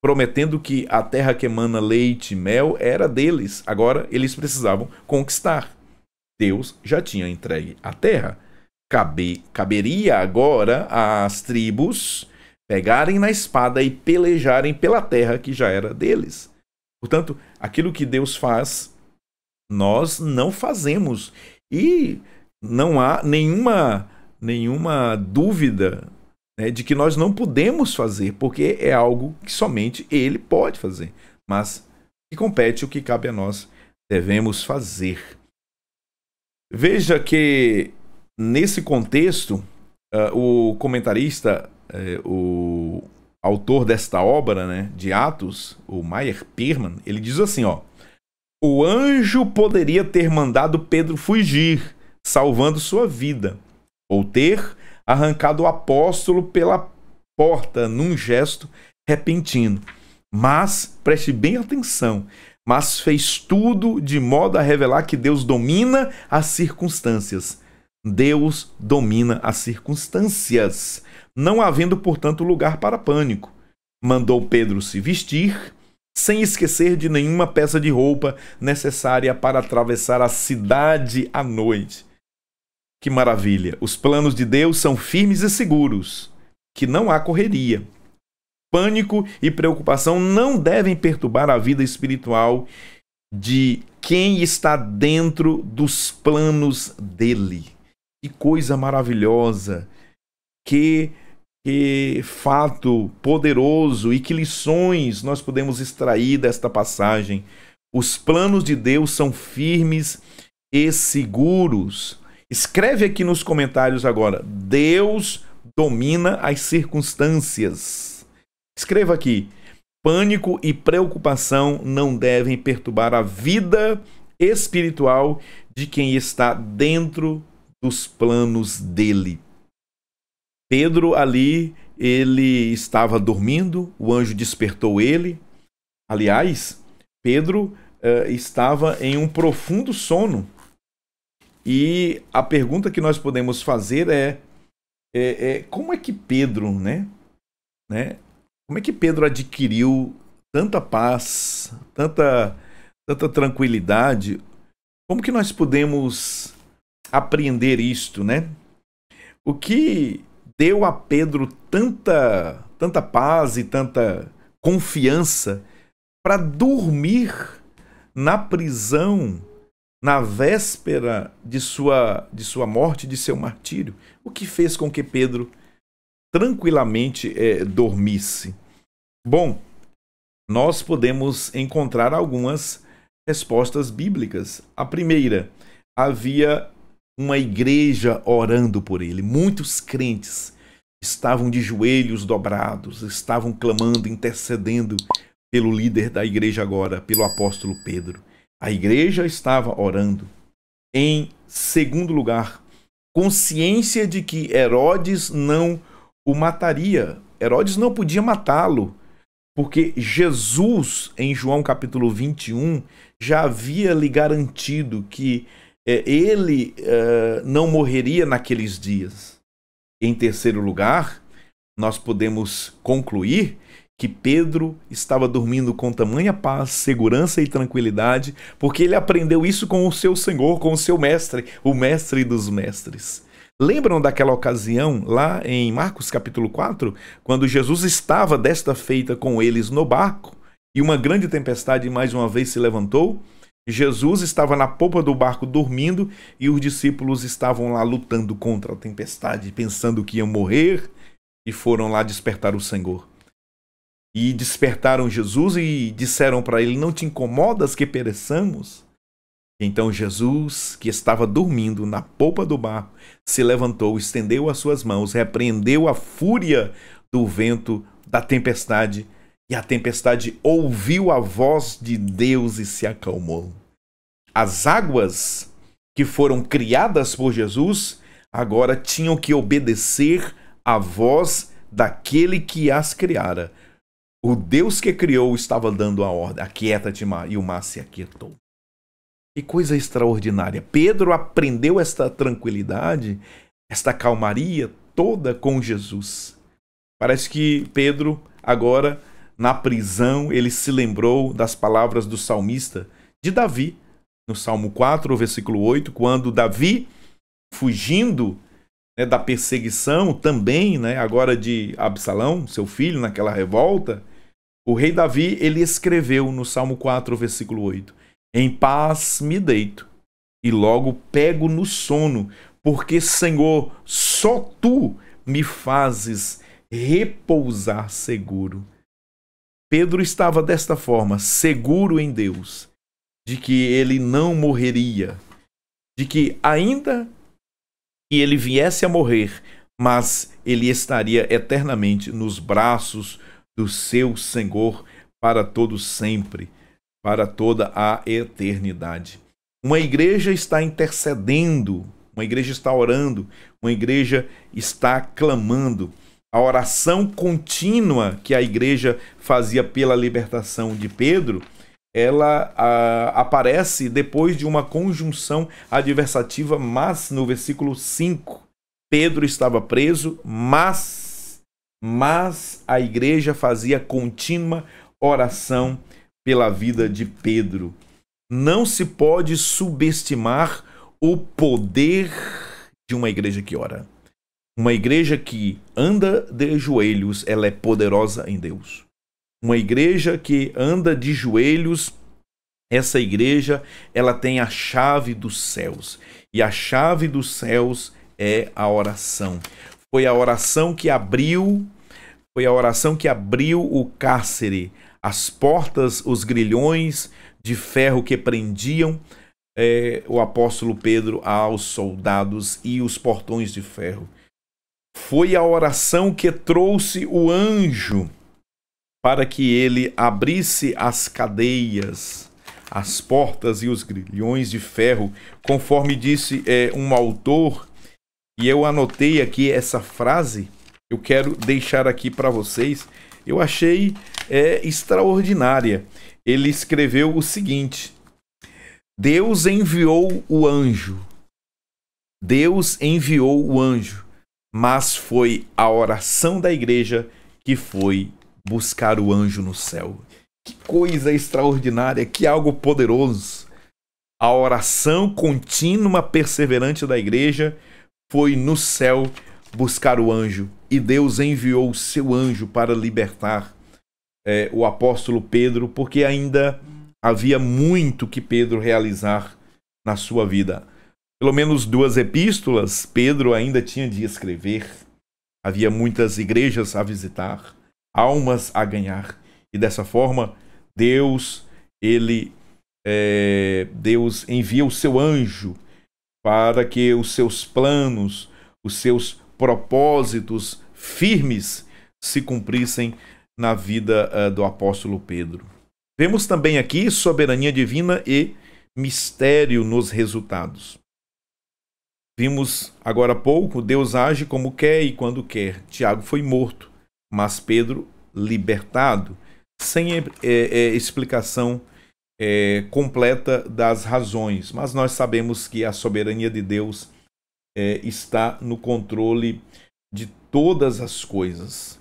prometendo que a terra que emana leite e mel era deles. Agora eles precisavam conquistar. Deus já tinha entregue a terra. Caberia agora às tribos pegarem na espada e pelejarem pela terra que já era deles. Portanto, aquilo que Deus faz, nós não fazemos. E não há nenhuma dúvida, né, de que nós não podemos fazer, porque é algo que somente Ele pode fazer. Mas que compete, o que cabe a nós, devemos fazer. Veja que, nesse contexto, o comentarista, o autor desta obra, né, de Atos, o Meyer Pirman, ele diz assim, o anjo poderia ter mandado Pedro fugir, salvando sua vida, ou ter arrancado o apóstolo pela porta num gesto repentino. Mas, preste bem atenção, mas fez tudo de modo a revelar que Deus domina as circunstâncias. Deus domina as circunstâncias, não havendo, portanto, lugar para pânico. Mandou Pedro se vestir, sem esquecer de nenhuma peça de roupa necessária para atravessar a cidade à noite. Que maravilha! Os planos de Deus são firmes e seguros, que não há correria. Pânico e preocupação não devem perturbar a vida espiritual de quem está dentro dos planos dele. Que coisa maravilhosa, que fato poderoso e que lições nós podemos extrair desta passagem. Os planos de Deus são firmes e seguros. Escreve aqui nos comentários agora: Deus domina as circunstâncias. Escreva aqui: pânico e preocupação não devem perturbar a vida espiritual de quem está dentro dos planos dele. Pedro ali, ele estava dormindo, o anjo despertou ele. Aliás, Pedro estava em um profundo sono. E a pergunta que nós podemos fazer é como é que Pedro, né? Como é que Pedro adquiriu tanta paz, tanta tranquilidade? Como que nós podemos apreender isto, né? O que deu a Pedro tanta paz e tanta confiança para dormir na prisão na véspera de sua morte, de seu martírio? O que fez com que Pedro tranquilamente dormisse? Bom, nós podemos encontrar algumas respostas bíblicas. A primeira: havia uma igreja orando por ele. Muitos crentes estavam de joelhos dobrados, estavam clamando, intercedendo pelo líder da igreja agora, pelo apóstolo Pedro. A igreja estava orando. Em segundo lugar, consciência de que Herodes não o mataria. Herodes não podia matá-lo, porque Jesus, em João capítulo 21, já havia lhe garantido que ele não morreria naqueles dias. Em terceiro lugar, nós podemos concluir que Pedro estava dormindo com tamanha paz, segurança e tranquilidade, porque ele aprendeu isso com o seu Senhor, com o seu mestre, o mestre dos mestres. Lembram daquela ocasião lá em Marcos capítulo 4, quando Jesus estava desta feita com eles no barco e uma grande tempestade mais uma vez se levantou? Jesus estava na popa do barco dormindo e os discípulos estavam lá lutando contra a tempestade, pensando que iam morrer, e foram lá despertar o Senhor. E despertaram Jesus e disseram para ele: não te incomodas que pereçamos? Então Jesus, que estava dormindo na polpa do barco, se levantou, estendeu as suas mãos, repreendeu a fúria do vento, da tempestade, e a tempestade ouviu a voz de Deus e se acalmou. As águas que foram criadas por Jesus agora tinham que obedecer à voz daquele que as criara. O Deus que criou estava dando a ordem: aquieta-te, mar, e o mar se aquietou. Que coisa extraordinária! Pedro aprendeu esta tranquilidade, esta calmaria toda com Jesus. Parece que Pedro, agora, na prisão, ele se lembrou das palavras do salmista, de Davi, no Salmo 4, versículo 8, quando Davi, fugindo da perseguição também, agora de Absalão, seu filho, naquela revolta, o rei Davi, ele escreveu no Salmo 4, versículo 8, em paz me deito e logo pego no sono, porque, Senhor, só Tu me fazes repousar seguro. Pedro estava desta forma, seguro em Deus, de que ele não morreria, de que ainda que ele viesse a morrer, mas ele estaria eternamente nos braços do seu Senhor para todo sempre, para toda a eternidade. Uma igreja está intercedendo, uma igreja está orando, uma igreja está clamando. A oração contínua que a igreja fazia pela libertação de Pedro, ela aparece depois de uma conjunção adversativa, mas no versículo 5, Pedro estava preso, mas a igreja fazia contínua oração pela vida de Pedro. Não se pode subestimar o poder de uma igreja que ora. Uma igreja que anda de joelhos, ela é poderosa em Deus. Uma igreja que anda de joelhos Essa igreja, ela tem a chave dos céus. E a chave dos céus é a oração. Foi a oração que abriu o cárcere, as portas, os grilhões de ferro que prendiam o apóstolo Pedro aos soldados e os portões de ferro. Foi a oração que trouxe o anjo para que ele abrisse as cadeias, as portas e os grilhões de ferro, conforme disse um autor, e eu anotei aqui essa frase, eu quero deixar aqui para vocês, eu achei extraordinária. Ele escreveu o seguinte: Deus enviou o anjo, mas foi a oração da igreja que foi buscar o anjo no céu. Que coisa extraordinária, que algo poderoso. A oração contínua, perseverante da igreja foi no céu buscar o anjo. E Deus enviou o seu anjo para libertar o apóstolo Pedro, porque ainda havia muito que Pedro realizar na sua vida. Pelo menos 2 epístolas Pedro ainda tinha de escrever. Havia muitas igrejas a visitar, almas a ganhar. E dessa forma, Deus envia o seu anjo para que os seus planos, os seus propósitos firmes se cumprissem na vida do apóstolo Pedro. Vemos também aqui soberania divina e mistério nos resultados. Vimos agora há pouco, Deus age como quer e quando quer. Tiago foi morto, mas Pedro libertado, sem explicação completa das razões. Mas nós sabemos que a soberania de Deus está no controle de todas as coisas.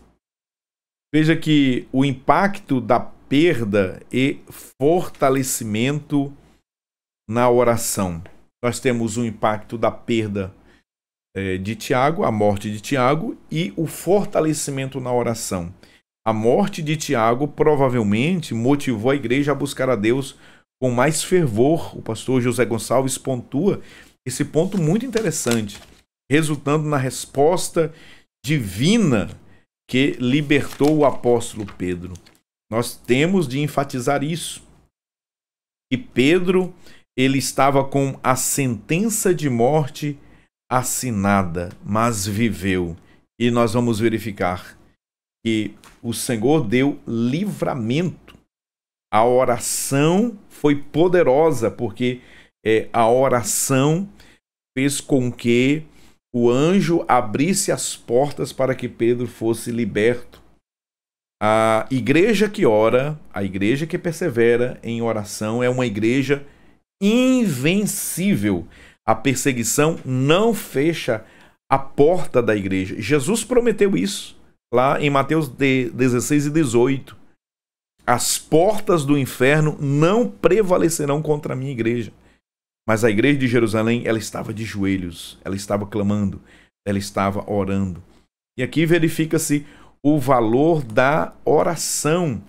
Veja que o impacto da perda e fortalecimento na oração. Nós temos o impacto da perda de Tiago, a morte de Tiago, e o fortalecimento na oração. A morte de Tiago provavelmente motivou a igreja a buscar a Deus com mais fervor. O pastor José Gonçalves pontua esse ponto muito interessante, resultando na resposta divina que libertou o apóstolo Pedro. Nós temos de enfatizar isso. E Pedro, ele estava com a sentença de morte assinada, mas viveu. E nós vamos verificar que o Senhor deu livramento. A oração foi poderosa, porque a oração fez com que o anjo abrisse as portas para que Pedro fosse liberto. A igreja que ora, a igreja que persevera em oração é uma igreja invencível. A perseguição não fecha a porta da igreja. Jesus prometeu isso lá em Mateus 16 e 18. As portas do inferno não prevalecerão contra a minha igreja. Mas a igreja de Jerusalém, ela estava de joelhos, ela estava clamando, ela estava orando. E aqui verifica-se o valor da oração,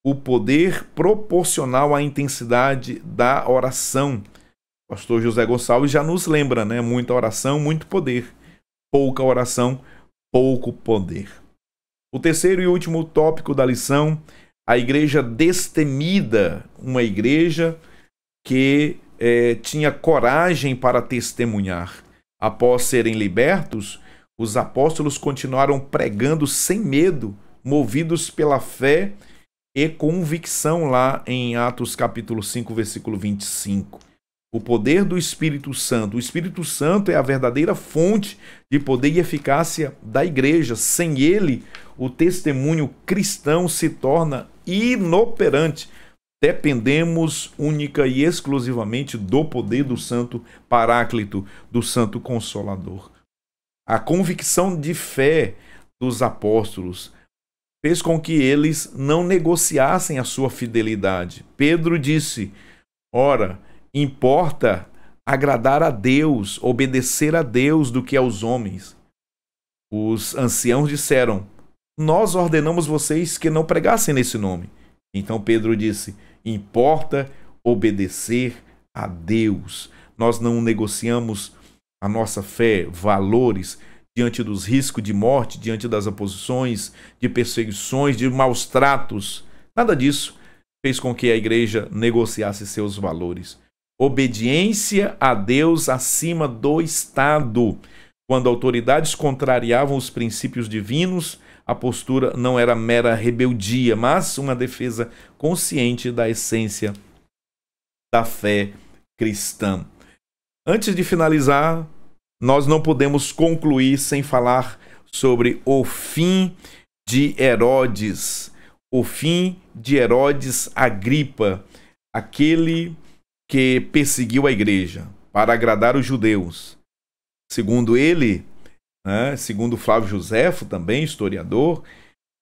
o poder proporcional à intensidade da oração. O pastor José Gonçalves já nos lembra, né? Muita oração, muito poder. Pouca oração, pouco poder. O terceiro e último tópico da lição, a igreja destemida, uma igreja que tinha coragem para testemunhar. Após serem libertos, os apóstolos continuaram pregando sem medo, movidos pela fé e convicção lá em Atos capítulo 5, versículo 25. O poder do Espírito Santo. O Espírito Santo é a verdadeira fonte de poder e eficácia da igreja. Sem ele, o testemunho cristão se torna inoperante. Dependemos única e exclusivamente do poder do Santo Paráclito, do Santo Consolador. A convicção de fé dos apóstolos fez com que eles não negociassem a sua fidelidade. Pedro disse: ora, importa agradar a Deus, obedecer a Deus do que aos homens. Os anciãos disseram: nós ordenamos vocês que não pregassem nesse nome. Então Pedro disse: importa obedecer a Deus. Nós não negociamos a nossa fé, valores, diante dos riscos de morte, diante das oposições, de perseguições, de maus tratos. Nada disso fez com que a igreja negociasse seus valores. Obediência a Deus acima do Estado. Quando autoridades contrariavam os princípios divinos, a postura não era mera rebeldia, mas uma defesa consciente da essência da fé cristã. Antes de finalizar, nós não podemos concluir sem falar sobre o fim de Herodes. O fim de Herodes Agripa, aquele que perseguiu a igreja para agradar os judeus. Segundo ele, segundo Flávio Joséfo, também historiador,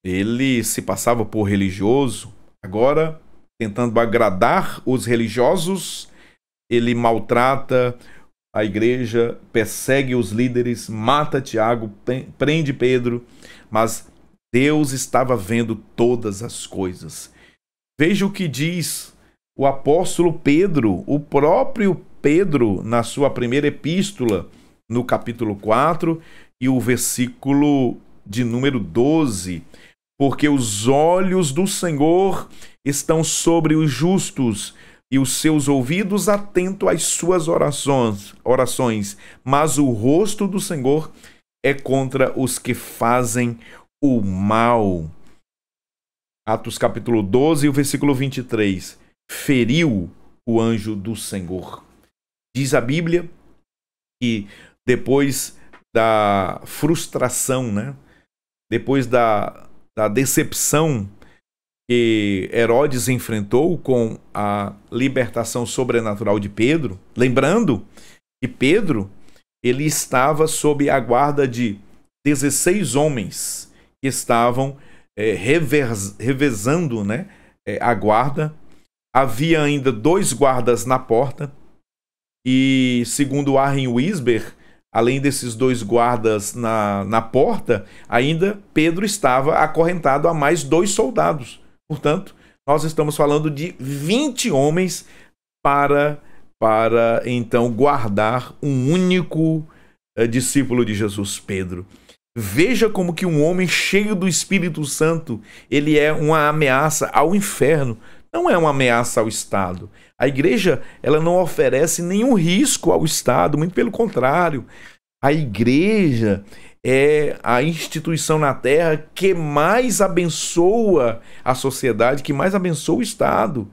ele se passava por religioso. Agora, tentando agradar os religiosos, ele maltrata a igreja, persegue os líderes, mata Tiago, prende Pedro, mas Deus estava vendo todas as coisas. Veja o que diz o apóstolo Pedro, o próprio Pedro, na sua primeira epístola, no capítulo 4 e o versículo de número 12. Porque os olhos do Senhor estão sobre os justos e os seus ouvidos atentos às suas orações, mas o rosto do Senhor é contra os que fazem o mal. Atos capítulo 12, o versículo 23. Feriu o anjo do Senhor. Diz a Bíblia que depois da frustração, depois da decepção que Herodes enfrentou com a libertação sobrenatural de Pedro, lembrando que Pedro ele estava sob a guarda de 16 homens que estavam revezando a guarda. Havia ainda 2 guardas na porta e, segundo Warren Wisber, além desses 2 guardas na porta, ainda Pedro estava acorrentado a mais 2 soldados. Portanto, nós estamos falando de 20 homens para então guardar um único discípulo de Jesus, Pedro. Veja como que um homem cheio do Espírito Santo, ele é uma ameaça ao inferno, não é uma ameaça ao Estado. A igreja, ela não oferece nenhum risco ao Estado, muito pelo contrário. A igreja é a instituição na terra que mais abençoa a sociedade, que mais abençoa o Estado,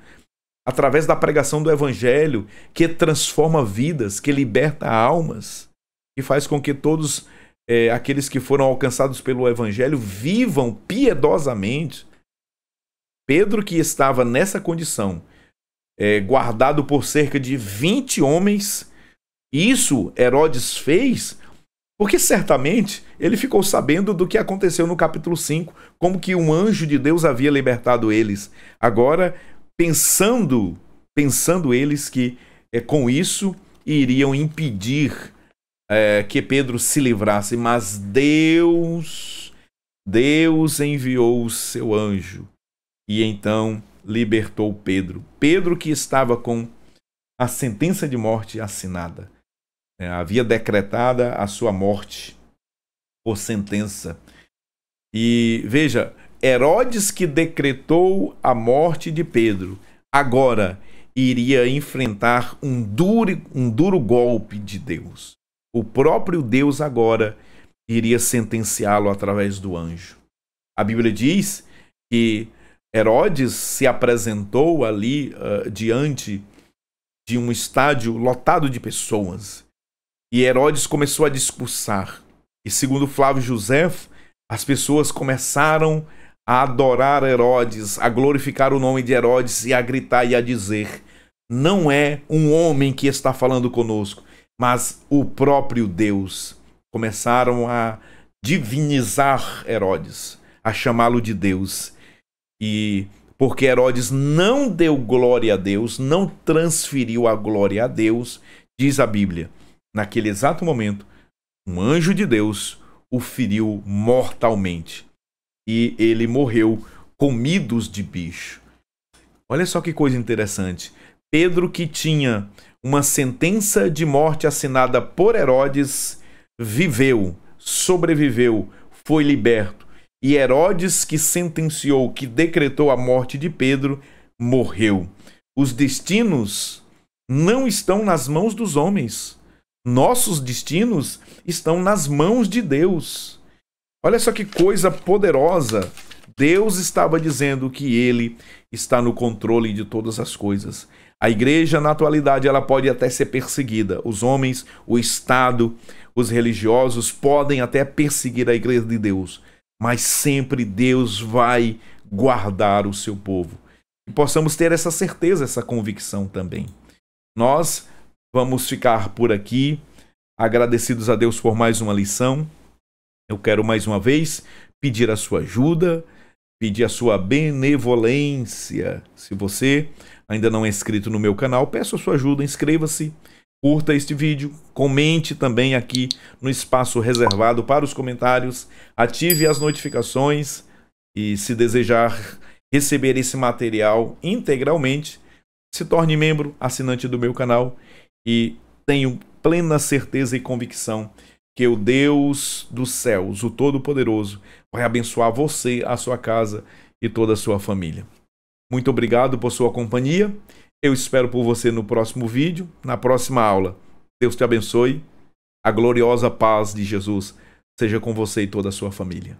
através da pregação do Evangelho, que transforma vidas, que liberta almas, que faz com que todos aqueles que foram alcançados pelo Evangelho vivam piedosamente. Pedro, que estava nessa condição, guardado por cerca de 20 homens, isso Herodes fez porque certamente ele ficou sabendo do que aconteceu no capítulo 5, como que um anjo de Deus havia libertado eles. Agora, pensando eles que com isso iriam impedir que Pedro se livrasse, mas Deus enviou o seu anjo e então libertou Pedro. Pedro, que estava com a sentença de morte assinada, havia decretada a sua morte por sentença. E veja, Herodes, que decretou a morte de Pedro, agora iria enfrentar um duro golpe de Deus. O próprio Deus agora iria sentenciá-lo através do anjo. A Bíblia diz que Herodes se apresentou ali diante de um estádio lotado de pessoas. E Herodes começou a discursar. E segundo Flávio Joséfo, as pessoas começaram a adorar Herodes, a glorificar o nome de Herodes e a gritar e a dizer: não é um homem que está falando conosco, mas o próprio Deus. Começaram a divinizar Herodes, a chamá-lo de Deus. E porque Herodes não deu glória a Deus, não transferiu a glória a Deus, diz a Bíblia, naquele exato momento, um anjo de Deus o feriu mortalmente. E ele morreu comidos de bicho. Olha só que coisa interessante. Pedro, que tinha uma sentença de morte assinada por Herodes, viveu, sobreviveu, foi liberto. E Herodes, que sentenciou, que decretou a morte de Pedro, morreu. Os destinos não estão nas mãos dos homens. Nossos destinos estão nas mãos de Deus. Olha só que coisa poderosa. Deus estava dizendo que Ele está no controle de todas as coisas. A igreja, na atualidade, ela pode até ser perseguida. Os homens, o Estado, os religiosos podem até perseguir a igreja de Deus. Mas sempre Deus vai guardar o seu povo. E possamos ter essa certeza, essa convicção também. Nós vamos ficar por aqui, agradecidos a Deus por mais uma lição. Eu quero mais uma vez pedir a sua ajuda, pedir a sua benevolência. Se você ainda não é inscrito no meu canal, peço a sua ajuda, inscreva-se, curta este vídeo, comente também aqui no espaço reservado para os comentários, ative as notificações e, se desejar receber esse material integralmente, se torne membro, assinante do meu canal, e tenho plena certeza e convicção que o Deus dos céus, o Todo-Poderoso, vai abençoar você, a sua casa e toda a sua família. Muito obrigado por sua companhia. Eu espero por você no próximo vídeo, na próxima aula. Deus te abençoe. A gloriosa paz de Jesus seja com você e toda a sua família.